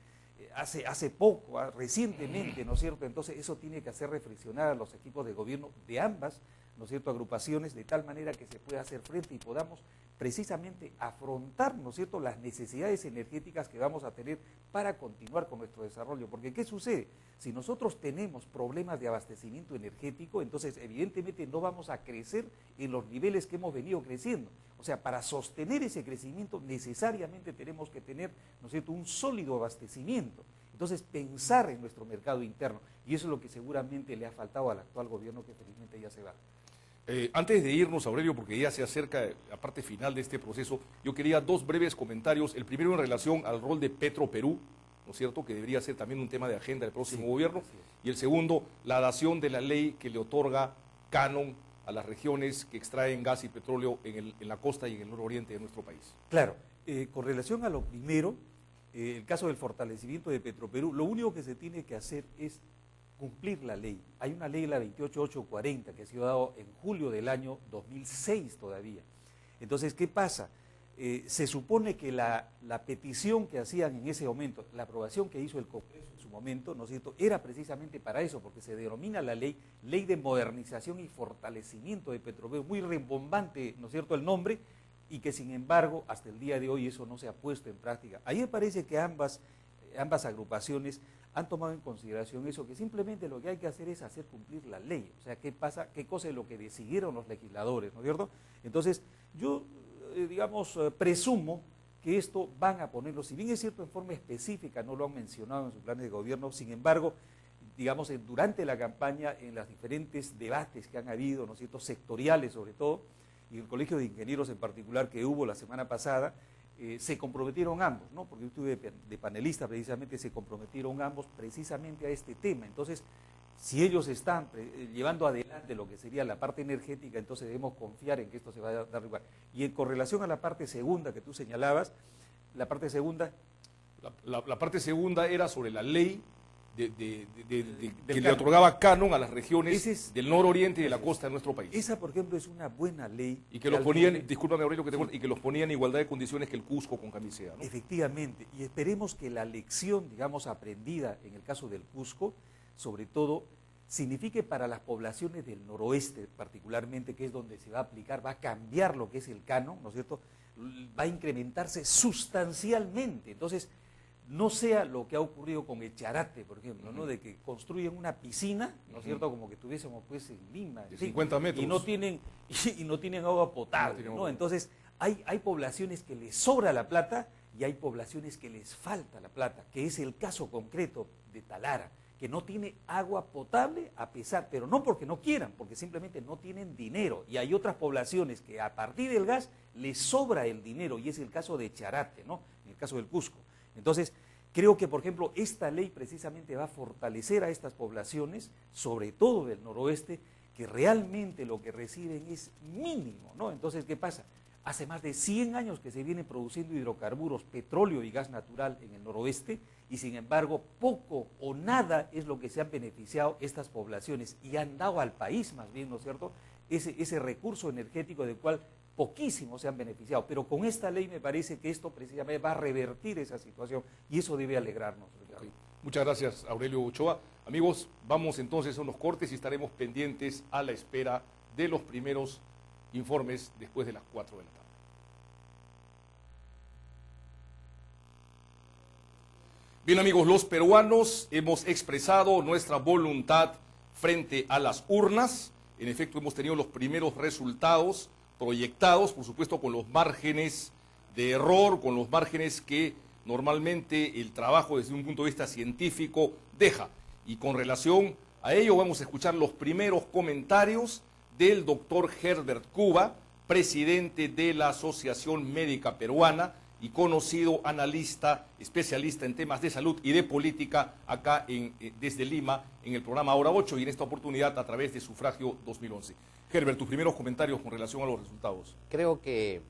hace poco, recientemente, ¿no es cierto? Entonces eso tiene que hacer reflexionar a los equipos de gobierno de ambas, ¿no es cierto?, agrupaciones, de tal manera que se pueda hacer frente y podamos precisamente afrontar, ¿no es cierto?, las necesidades energéticas que vamos a tener para continuar con nuestro desarrollo. Porque ¿qué sucede? Si nosotros tenemos problemas de abastecimiento energético, entonces evidentemente no vamos a crecer en los niveles que hemos venido creciendo. O sea, para sostener ese crecimiento necesariamente tenemos que tener, ¿no es cierto?, un sólido abastecimiento. Entonces, pensar en nuestro mercado interno, y eso es lo que seguramente le ha faltado al actual gobierno, que felizmente ya se va. Antes de irnos, Aurelio, porque ya se acerca la parte final de este proceso, yo quería dos breves comentarios. El primero en relación al rol de Petroperú, ¿no es cierto?, que debería ser también un tema de agenda del próximo gobierno. Y el segundo, la dación de la ley que le otorga canon a las regiones que extraen gas y petróleo en la costa y en el nororiente de nuestro país. Claro, con relación a lo primero, el caso del fortalecimiento de Petroperú, lo único que se tiene que hacer es cumplir la ley. Hay una ley, la 28840, que ha sido dada en julio del año 2006 todavía. Entonces, ¿qué pasa? Se supone que la petición que hacían en ese momento, la aprobación que hizo el Congreso en su momento, ¿no es cierto?, era precisamente para eso, porque se denomina la ley de modernización y fortalecimiento de Petroperú, muy rimbombante, ¿no es cierto?, el nombre, y que sin embargo, hasta el día de hoy eso no se ha puesto en práctica. Ahí me parece que ambas agrupaciones han tomado en consideración eso, que simplemente lo que hay que hacer es hacer cumplir la ley. O sea, ¿qué pasa? ¿Qué cosa es lo que decidieron los legisladores? ¿No es cierto? Entonces, yo, digamos, presumo que esto van a ponerlo, si bien es cierto en forma específica, no lo han mencionado en sus planes de gobierno, sin embargo, digamos, durante la campaña, en los diferentes debates que han habido, ¿no es cierto?, sectoriales sobre todo, y el Colegio de Ingenieros en particular que hubo la semana pasada, se comprometieron ambos, ¿no? Porque yo estuve de panelista precisamente, se comprometieron ambos precisamente a este tema. Entonces, si ellos están llevando adelante lo que sería la parte energética, entonces debemos confiar en que esto se va a dar igual. Y con relación a la parte segunda que tú señalabas, la parte segunda... La parte segunda era sobre la ley que le otorgaba canon a las regiones del nororiente y de la costa de nuestro país. Esa, por ejemplo, es una buena ley. Y que los ponían, discúlpame Aurelio, y que los ponían en igualdad de condiciones que el Cusco con Camisea, ¿no? Efectivamente, y esperemos que la lección, digamos, aprendida en el caso del Cusco, sobre todo, signifique para las poblaciones del noroeste particularmente, que es donde se va a aplicar, va a cambiar lo que es el canon, ¿no es cierto?, va a incrementarse sustancialmente. Entonces, no sea lo que ha ocurrido con Echarate, por ejemplo, ¿no? De que construyen una piscina, ¿no es cierto?, como que tuviésemos pues en Lima, de 50 metros. y no tienen agua potable, ¿no? Entonces, hay poblaciones que les sobra la plata y hay poblaciones que les falta la plata, que es el caso concreto de Talara, que no tiene agua potable a pesar, pero no porque no quieran, porque simplemente no tienen dinero. Y hay otras poblaciones que a partir del gas les sobra el dinero, y es el caso de Charate, ¿no? En el caso del Cusco. Entonces, creo que, por ejemplo, esta ley precisamente va a fortalecer a estas poblaciones, sobre todo del noroeste, que realmente lo que reciben es mínimo, ¿no? Entonces, ¿qué pasa? Hace más de 100 años que se vienen produciendo hidrocarburos, petróleo y gas natural en el noroeste, y sin embargo poco o nada es lo que se han beneficiado estas poblaciones y han dado al país más bien, ¿no es cierto?, ese recurso energético del cual poquísimos se han beneficiado. Pero con esta ley me parece que esto precisamente va a revertir esa situación y eso debe alegrarnos. Sí. Muchas gracias, Aurelio Ochoa. Amigos, vamos entonces a unos cortes y estaremos pendientes a la espera de los primeros informes después de las 4 de la tarde. Bien, amigos, los peruanos hemos expresado nuestra voluntad frente a las urnas. En efecto, hemos tenido los primeros resultados proyectados, por supuesto, con los márgenes de error, con los márgenes que normalmente el trabajo desde un punto de vista científico deja. Y con relación a ello vamos a escuchar los primeros comentarios del doctor Herbert Cuba, presidente de la Asociación Médica Peruana y conocido analista, especialista en temas de salud y de política acá desde Lima, en el programa Hora 8 y en esta oportunidad a través de Sufragio 2011. Herbert, tus primeros comentarios con relación a los resultados. Creo que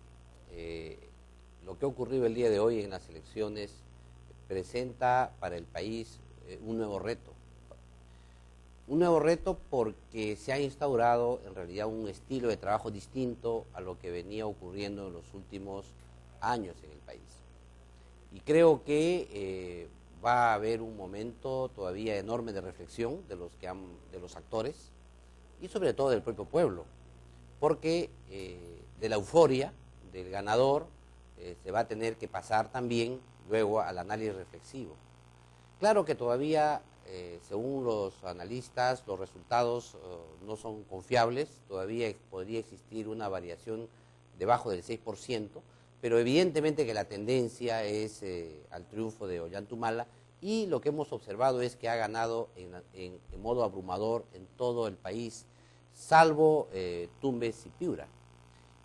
lo que ha ocurrido el día de hoy en las elecciones presenta para el país un nuevo reto. Un nuevo reto porque se ha instaurado en realidad un estilo de trabajo distinto a lo que venía ocurriendo en los últimos años en el país. Y creo que va a haber un momento todavía enorme de reflexión de los actores y sobre todo del propio pueblo, porque de la euforia del ganador se va a tener que pasar también luego al análisis reflexivo. Claro que todavía, según los analistas, los resultados no son confiables, todavía podría existir una variación debajo del 6%, pero evidentemente que la tendencia es al triunfo de Ollantumala, y lo que hemos observado es que ha ganado en modo abrumador en todo el país, salvo Tumbes y Piura.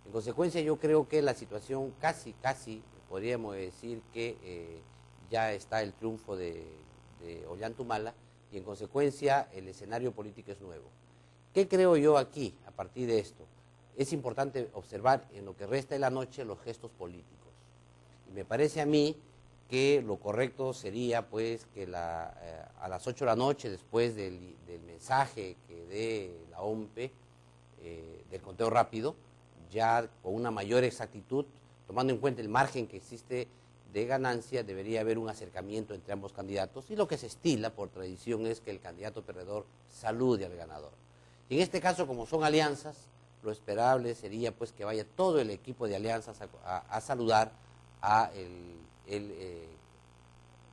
En consecuencia, yo creo que la situación casi podríamos decir que ya está el triunfo de Ollantumala, y en consecuencia el escenario político es nuevo. ¿Qué creo yo aquí a partir de esto? Es importante observar en lo que resta de la noche los gestos políticos. Y me parece a mí que lo correcto sería pues que a las 8 de la noche, después del mensaje que dé la OMPE, del conteo rápido, ya con una mayor exactitud, tomando en cuenta el margen que existe de ganancia, debería haber un acercamiento entre ambos candidatos, y lo que se estila por tradición es que el candidato perdedor salude al ganador. Y en este caso, como son alianzas, lo esperable sería pues que vaya todo el equipo de alianzas a saludar al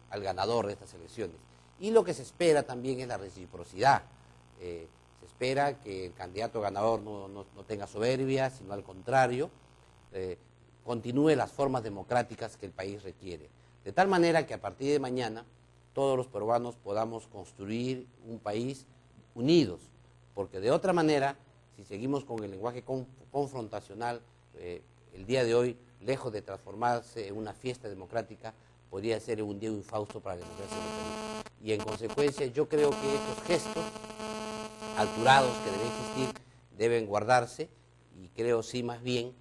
ganador de estas elecciones. Y lo que se espera también es la reciprocidad. Se espera que el candidato ganador no tenga soberbia, sino al contrario, continúe las formas democráticas que el país requiere. De tal manera que a partir de mañana todos los peruanos podamos construir un país unidos, porque de otra manera si seguimos con el lenguaje confrontacional, el día de hoy, lejos de transformarse en una fiesta democrática, podría ser un día infausto para la democracia en el Perú. Y en consecuencia yo creo que estos gestos alturados que deben existir deben guardarse, y creo sí más bien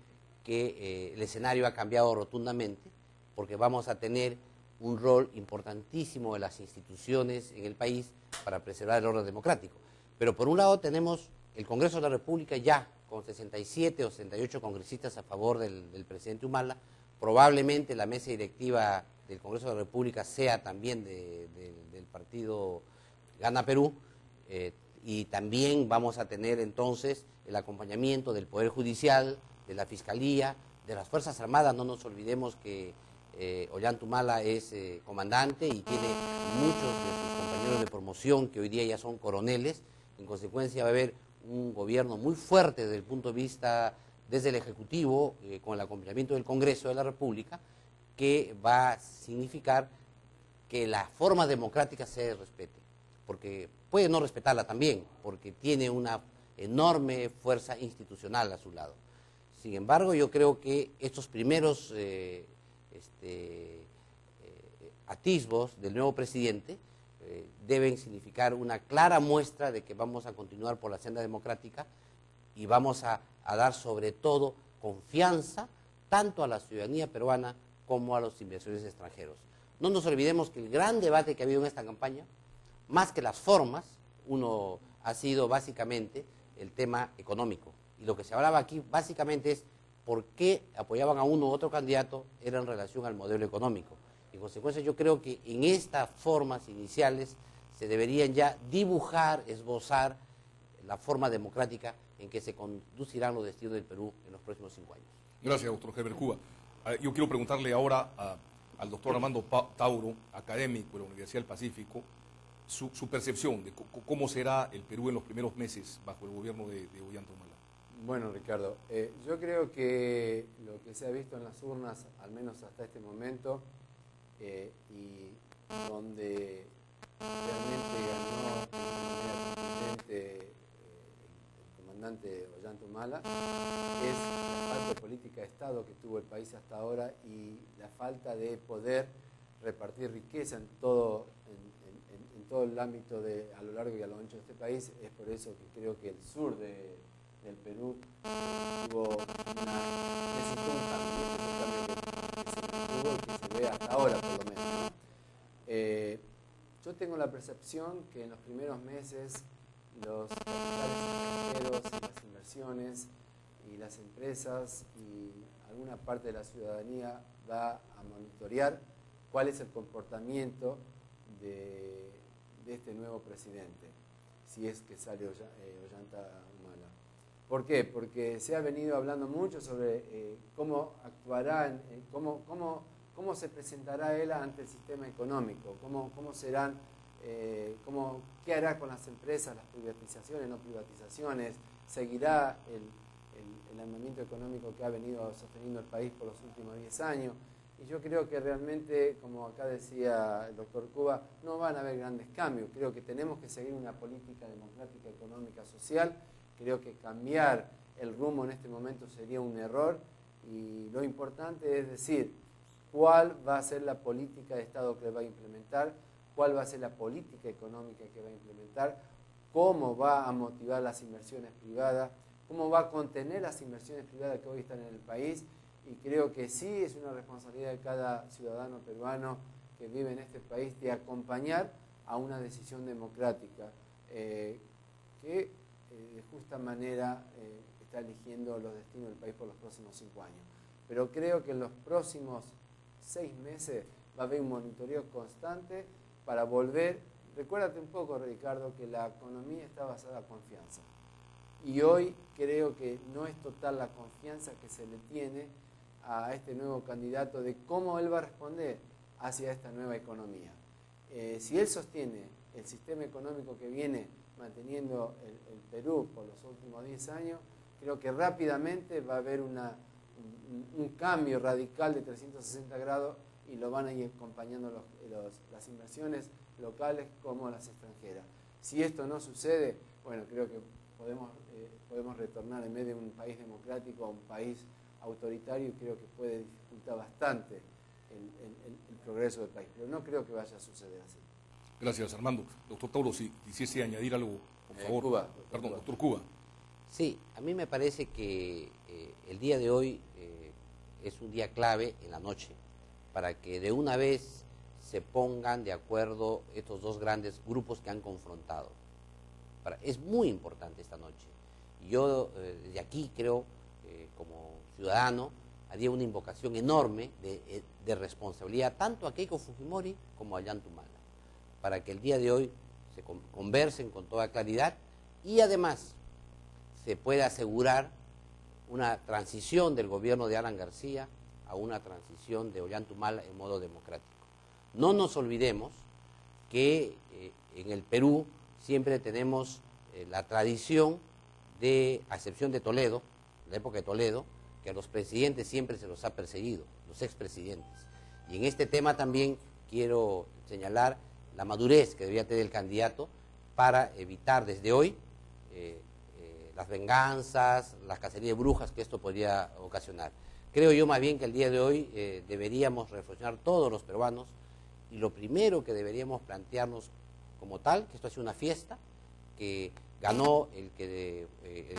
que el escenario ha cambiado rotundamente, porque vamos a tener un rol importantísimo de las instituciones en el país para preservar el orden democrático. Pero por un lado tenemos el Congreso de la República ya con 67 o 68 congresistas a favor del presidente Humala. Probablemente la mesa directiva del Congreso de la República sea también del partido Gana Perú, y también vamos a tener entonces el acompañamiento del Poder Judicial, de la Fiscalía, de las Fuerzas Armadas. No nos olvidemos que Ollanta Humala es comandante y tiene muchos de sus compañeros de promoción que hoy día ya son coroneles. En consecuencia va a haber un gobierno muy fuerte desde el punto de vista desde el Ejecutivo, con el acompañamiento del Congreso de la República, que va a significar que la forma democrática se respete, porque puede no respetarla también, porque tiene una enorme fuerza institucional a su lado. Sin embargo, yo creo que estos primeros atisbos del nuevo presidente deben significar una clara muestra de que vamos a continuar por la senda democrática y vamos a dar sobre todo confianza tanto a la ciudadanía peruana como a los inversores extranjeros. No nos olvidemos que el gran debate que ha habido en esta campaña, más que las formas, ha sido básicamente el tema económico. Y lo que se hablaba aquí básicamente es por qué apoyaban a uno u otro candidato era en relación al modelo económico. En consecuencia, yo creo que en estas formas iniciales se deberían ya dibujar, esbozar la forma democrática en que se conducirán los destinos del Perú en los próximos 5 años. Gracias, doctor Heber Cuba. Yo quiero preguntarle ahora al doctor Armando Tauro, académico de la Universidad del Pacífico, su percepción de cómo será el Perú en los primeros meses bajo el gobierno de Ollanta Humala. Bueno, Ricardo, yo creo que lo que se ha visto en las urnas, al menos hasta este momento, y donde realmente ganó de manera contundente el comandante Ollanta Humala, es la falta de política de Estado que tuvo el país hasta ahora y la falta de poder repartir riqueza en todo el ámbito a lo largo y a lo ancho de este país. Es por eso que creo que el sur del Perú necesitó un cambio que se mantuvo y que se ve hasta ahora por lo menos, ¿no? Yo tengo la percepción que en los primeros meses los capitales extranjeros y las inversiones y las empresas y alguna parte de la ciudadanía va a monitorear cuál es el comportamiento de este nuevo presidente, si es que sale Ollanta Humala. ¿Por qué? Porque se ha venido hablando mucho sobre cómo actuará, cómo se presentará él ante el sistema económico, cómo serán, qué hará con las empresas, las privatizaciones, no privatizaciones, seguirá el andamiento económico que ha venido sosteniendo el país por los últimos 10 años. Y yo creo que realmente, como acá decía el doctor Cuba, no van a haber grandes cambios. Creo que tenemos que seguir una política democrática, económica, social. Creo que cambiar el rumbo en este momento sería un error. Y lo importante es decir cuál va a ser la política de Estado que va a implementar, cuál va a ser la política económica que va a implementar, cómo va a motivar las inversiones privadas, cómo va a contener las inversiones privadas que hoy están en el país. Y creo que sí es una responsabilidad de cada ciudadano peruano que vive en este país de acompañar a una decisión democrática que de justa manera está eligiendo los destinos del país por los próximos 5 años. Pero creo que en los próximos 6 meses va a haber un monitoreo constante para volver. Recuérdate un poco, Ricardo, que la economía está basada en confianza. Y hoy creo que no es total la confianza que se le tiene a este nuevo candidato de cómo él va a responder hacia esta nueva economía. Si él sostiene el sistema económico que viene manteniendo el Perú por los últimos 10 años, creo que rápidamente va a haber un cambio radical de 360 grados y lo van a ir acompañando las inversiones locales como las extranjeras. Si esto no sucede, bueno, creo que podemos retornar en vez de un país democrático a un país autoritario, y creo que puede dificultar bastante el progreso del país. Pero no creo que vaya a suceder así. Gracias, Armando. Doctor Tauro, si quisiese añadir algo, por favor. Cuba, Perdón, doctor Cuba. Sí, a mí me parece que el día de hoy es un día clave en la noche para que de una vez se pongan de acuerdo estos dos grandes grupos que han confrontado. Es muy importante esta noche. Yo desde aquí creo, como ciudadano, haría una invocación enorme de responsabilidad tanto a Keiko Fujimori como a Ollanta Humala, para que el día de hoy se conversen con toda claridad y además se pueda asegurar una transición del gobierno de Alan García a una transición de Ollanta Humala en modo democrático. No nos olvidemos que en el Perú siempre tenemos la tradición de, a excepción de Toledo, la época de Toledo, que a los presidentes siempre se los ha perseguido, los expresidentes. Y en este tema también quiero señalar la madurez que debía tener el candidato para evitar desde hoy las venganzas, las cacerías de brujas que esto podría ocasionar. Creo yo más bien que el día de hoy deberíamos reflexionar todos los peruanos, y lo primero que deberíamos plantearnos como tal, que esto ha sido una fiesta, que ganó el que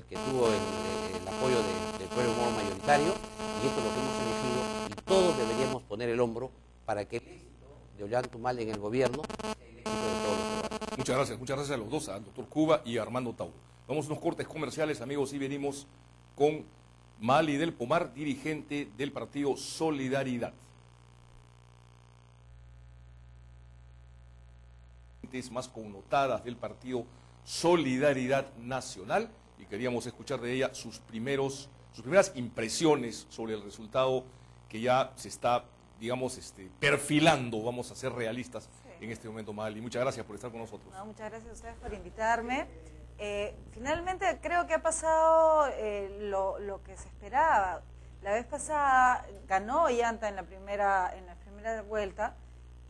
tuvo el apoyo del pueblo mayoritario, y esto es lo que hemos elegido, y todos deberíamos poner el hombro para que el éxito de Ollanta Humala en el gobierno sea el éxito de todos los peruanos. Muchas gracias a los dos, al doctor Cuba y a Armando Tauro. Vamos a unos cortes comerciales, amigos, y venimos con Maali del Pomar, dirigente del partido Solidaridad. Más connotadas del partido Solidaridad Nacional, y queríamos escuchar de ella sus primeras impresiones sobre el resultado que ya se está, digamos, perfilando, vamos a ser realistas en este momento, Maali. Muchas gracias por estar con nosotros. No, muchas gracias a ustedes por invitarme. Finalmente creo que ha pasado lo que se esperaba. La vez pasada ganó Ollanta en la primera vuelta,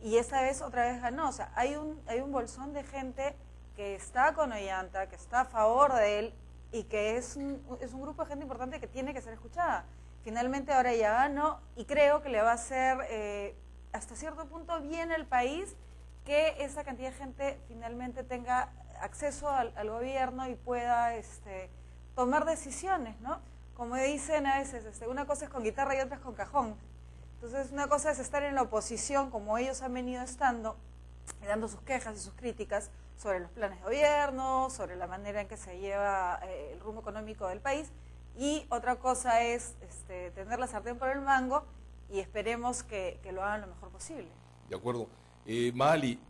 y esta vez otra vez ganó. O sea, hay un bolsón de gente que está con Ollanta, que está a favor de él, y que es un grupo de gente importante que tiene que ser escuchada. Finalmente ahora ya ganó, y creo que le va a hacer hasta cierto punto bien al país que esa cantidad de gente finalmente tenga acceso al gobierno y pueda tomar decisiones, ¿no? Como dicen a veces, una cosa es con guitarra y otra es con cajón. Entonces, una cosa es estar en la oposición, como ellos han venido estando, y dando sus quejas y sus críticas sobre los planes de gobierno, sobre la manera en que se lleva el rumbo económico del país, y otra cosa es tener la sartén por el mango, y esperemos que lo hagan lo mejor posible. De acuerdo. Maali,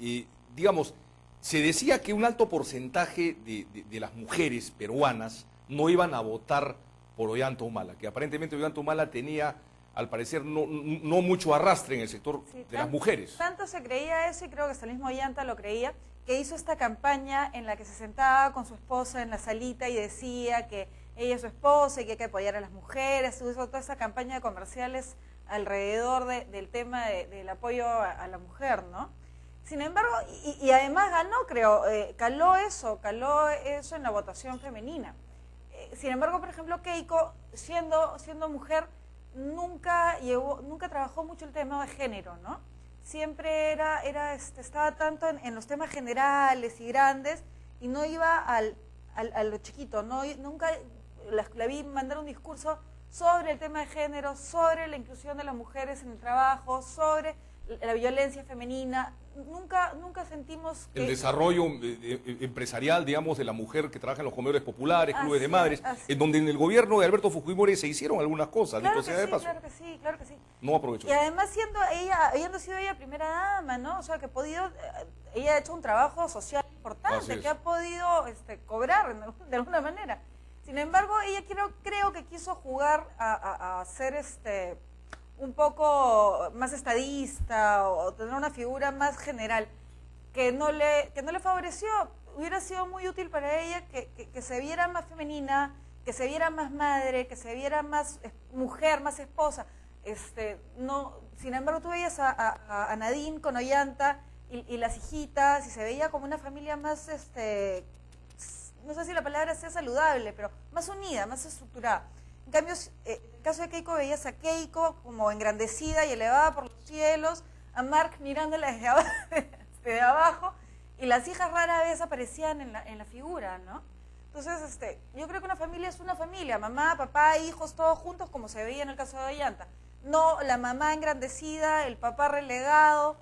digamos, se decía que un alto porcentaje de las mujeres peruanas no iban a votar por Ollanta Humala, que aparentemente Ollanta Humala tenía, al parecer, no mucho arrastre en el sector de las mujeres. Tanto se creía eso, y creo que hasta el mismo Ollanta lo creía, que hizo esta campaña en la que se sentaba con su esposa en la salita y decía que ella es su esposa y que hay que apoyar a las mujeres. Hizo toda esa campaña de comerciales alrededor del tema del apoyo a la mujer, ¿no? Sin embargo, y además ganó, creo, caló eso en la votación femenina. Sin embargo, por ejemplo, Keiko, siendo mujer, nunca trabajó mucho el tema de género, ¿no? Siempre estaba tanto en los temas generales y grandes, y no iba a lo chiquito, nunca la vi mandar un discurso sobre el tema de género, sobre la inclusión de las mujeres en el trabajo, sobre la violencia femenina. Nunca sentimos que... El desarrollo empresarial, digamos, de la mujer que trabaja en los comedores populares, clubes de madres, en donde en el gobierno de Alberto Fujimori se hicieron algunas cosas, claro que sí. No aprovechó. Y además habiendo sido ella primera dama, ¿no? O sea, que ella ha hecho un trabajo social importante, que ha podido cobrar de alguna manera. Sin embargo, ella creo que quiso jugar a ser un poco más estadista, o tener una figura más general, que no le favoreció. Hubiera sido muy útil para ella que se viera más femenina, que se viera más madre, que se viera más mujer, más esposa. Sin embargo, tú veías a Nadine con Ollanta y las hijitas, y se veía como una familia más no sé si la palabra sea saludable, pero más unida, más estructurada. En cambio, en el caso de Keiko veías a Keiko como engrandecida y elevada por los cielos, a Mark mirándola desde abajo, y las hijas rara vez aparecían en la figura, ¿no? Entonces, yo creo que una familia es una familia, mamá, papá, hijos, todos juntos, como se veía en el caso de Ollanta. No la mamá engrandecida, el papá relegado,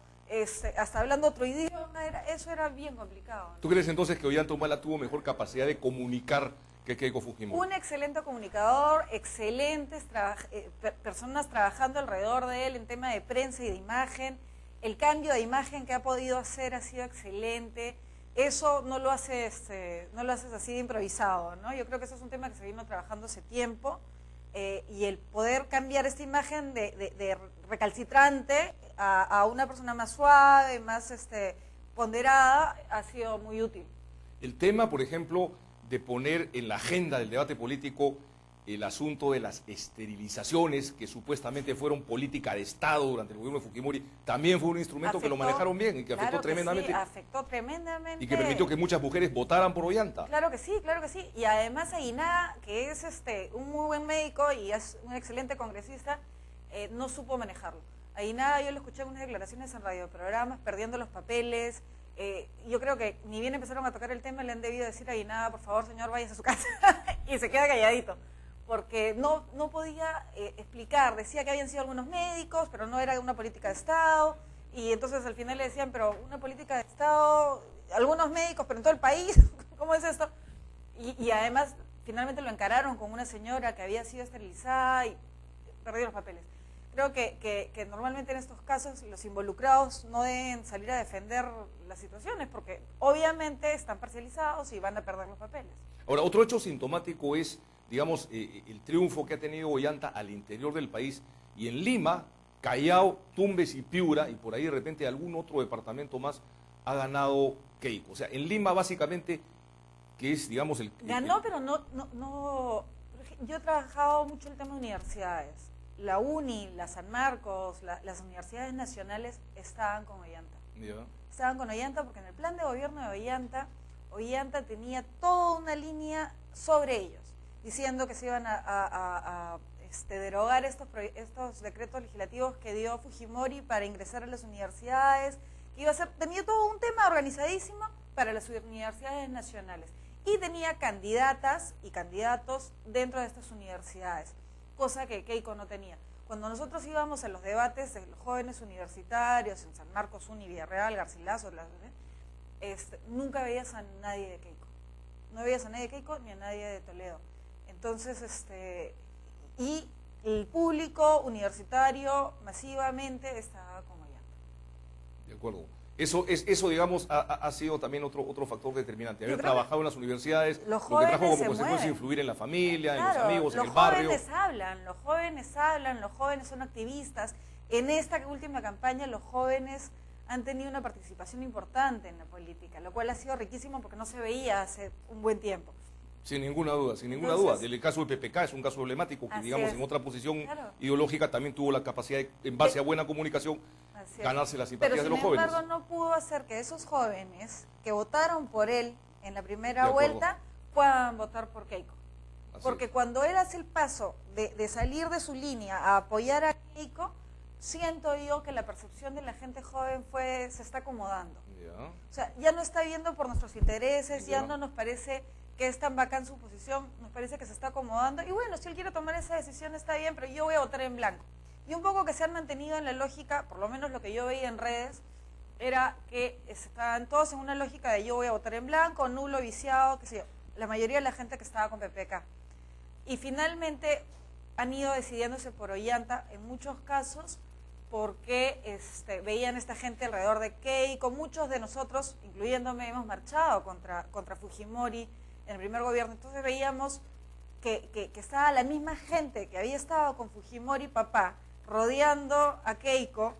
hasta hablando otro idioma, eso era bien complicado, ¿no? ¿Tú crees entonces que Ollanta Humala tuvo mejor capacidad de comunicar que Keiko Fujimori? Un excelente comunicador, excelentes personas trabajando alrededor de él en tema de prensa y de imagen. El cambio de imagen que ha podido hacer ha sido excelente. Eso no lo haces así de improvisado, ¿no? Yo creo que eso es un tema que se vino trabajando hace tiempo, y el poder cambiar esta imagen de recalcitrante a una persona más suave, más ponderada, ha sido muy útil. El tema, por ejemplo, de poner en la agenda del debate político el asunto de las esterilizaciones, que supuestamente fueron política de Estado durante el gobierno de Fujimori, también fue un instrumento que lo manejaron bien y que afectó tremendamente. Sí, afectó tremendamente. Y que permitió que muchas mujeres votaran por Ollanta. Claro que sí, claro que sí. Y además Aguinaga, que es un muy buen médico y es un excelente congresista, no supo manejarlo. Aguinaga, yo lo escuché en unas declaraciones en radioprogramas, perdiendo los papeles. Yo creo que ni bien empezaron a tocar el tema, le han debido decir a Aguinaga, por favor, señor, váyase a su casa. Y se queda calladito, porque no podía explicar. Decía que habían sido algunos médicos, pero no era una política de Estado. Y entonces al final le decían, pero una política de Estado, algunos médicos, pero en todo el país, ¿cómo es esto? Y además, finalmente lo encararon con una señora que había sido esterilizada y perdió los papeles. Creo que normalmente en estos casos los involucrados no deben salir a defender las situaciones, porque obviamente están parcializados y van a perder los papeles. Ahora, otro hecho sintomático es, digamos, el triunfo que ha tenido Ollanta al interior del país, y en Lima, Callao, Tumbes y Piura, y por ahí de repente algún otro departamento más, ha ganado Keiko. O sea, en Lima básicamente, que es, digamos, Ganó, pero no. Yo he trabajado mucho el tema de universidades. La UNI, la San Marcos, las universidades nacionales estaban con Ollanta. Yeah. Estaban con Ollanta porque en el plan de gobierno de Ollanta tenía toda una línea sobre ellos, diciendo que se iban a derogar estos decretos legislativos que dio Fujimori para ingresar a las universidades, que iba a ser, tenía todo un tema organizadísimo para las universidades nacionales, y tenía candidatas y candidatos dentro de estas universidades, cosa que Keiko no tenía. Cuando nosotros íbamos a los debates de los jóvenes universitarios en San Marcos, Uni, Villarreal, Garcilaso, nunca veías a nadie de Keiko. No veías a nadie de Keiko ni a nadie de Toledo. Entonces, y el público universitario masivamente estaba con Ollanta. De acuerdo. Eso digamos, ha sido también otro factor determinante. Haber trabajado en las universidades, lo que trajo como consecuencia influir en la familia, en los amigos, en el barrio. Los jóvenes hablan, los jóvenes son activistas. En esta última campaña los jóvenes han tenido una participación importante en la política, lo cual ha sido riquísimo porque no se veía hace un buen tiempo. Sin ninguna duda, sin ninguna duda. El caso de PPK es un caso emblemático que, digamos, en otra posición ideológica también tuvo la capacidad de, en base a buena comunicación, ganarse las simpatías de los jóvenes. Pero sin embargo no pudo hacer que esos jóvenes que votaron por él en la primera vuelta puedan votar por Keiko. Porque cuando él hace el paso de salir de su línea a apoyar a Keiko, siento yo que la percepción de la gente joven se está acomodando. O sea, ya no está viendo por nuestros intereses, ya no nos parece que es tan bacán su posición, nos parece que se está acomodando. Y bueno, si él quiere tomar esa decisión está bien, pero yo voy a votar en blanco. Y un poco que se han mantenido en la lógica, por lo menos lo que yo veía en redes, era que estaban todos en una lógica de yo voy a votar en blanco, nulo, viciado, qué sé yo. La mayoría de la gente que estaba con PPK. Y finalmente han ido decidiéndose por Ollanta en muchos casos porque veían esta gente alrededor de Keiko. Muchos de nosotros, incluyéndome, hemos marchado contra Fujimori en el primer gobierno. Entonces veíamos que estaba la misma gente que había estado con Fujimori papá rodeando a Keiko,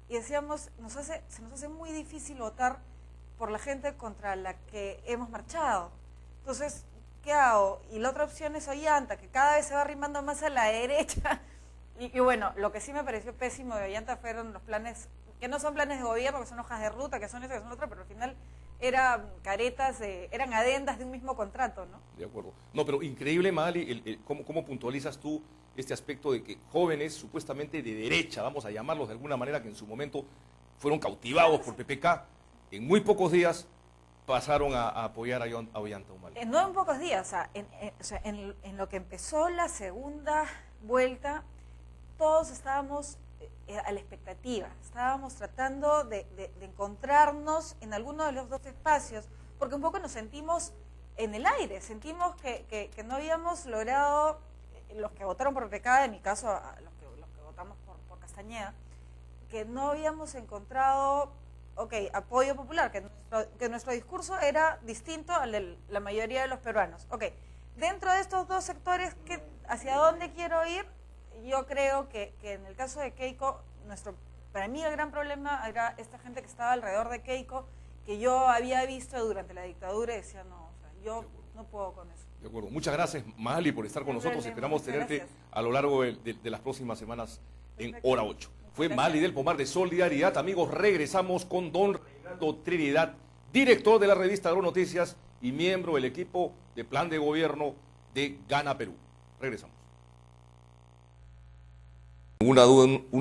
y decíamos, se nos hace muy difícil votar por la gente contra la que hemos marchado. Entonces, ¿qué hago? Y la otra opción es Ollanta, que cada vez se va arrimando más a la derecha. Y bueno, lo que sí me pareció pésimo de Ollanta fueron los planes, que no son planes de gobierno, que son hojas de ruta, que son eso, que son otro, pero al final eran caretas, eran adendas de un mismo contrato, ¿no? De acuerdo. No, pero increíble, Magali, cómo puntualizas tú este aspecto de que jóvenes supuestamente de derecha, vamos a llamarlos de alguna manera, que en su momento fueron cautivados por PPK, en muy pocos días pasaron a apoyar a Ollanta Humala. No en pocos días, o sea, en lo que empezó la segunda vuelta, todos estábamos a la expectativa, estábamos tratando de encontrarnos en alguno de los dos espacios, porque un poco nos sentimos en el aire, sentimos que no habíamos logrado, los que votaron por PPK, en mi caso los que votamos por Castañeda, que no habíamos encontrado, apoyo popular, que nuestro discurso era distinto al de la mayoría de los peruanos. Dentro de estos dos sectores, ¿hacia dónde quiero ir? Yo creo que en el caso de Keiko, para mí el gran problema era esta gente que estaba alrededor de Keiko, que yo había visto durante la dictadura y decía, no, o sea, yo no puedo con eso. De acuerdo. Muchas gracias, Magali, por estar con nosotros. Esperamos tenerte a lo largo de las próximas semanas en Hora 8. Fue Magali del Pomar de Solidaridad. Amigos, regresamos con don Reinaldo Trinidad, director de la revista Agronoticias y miembro del equipo de plan de gobierno de Gana Perú. Regresamos. Una duda.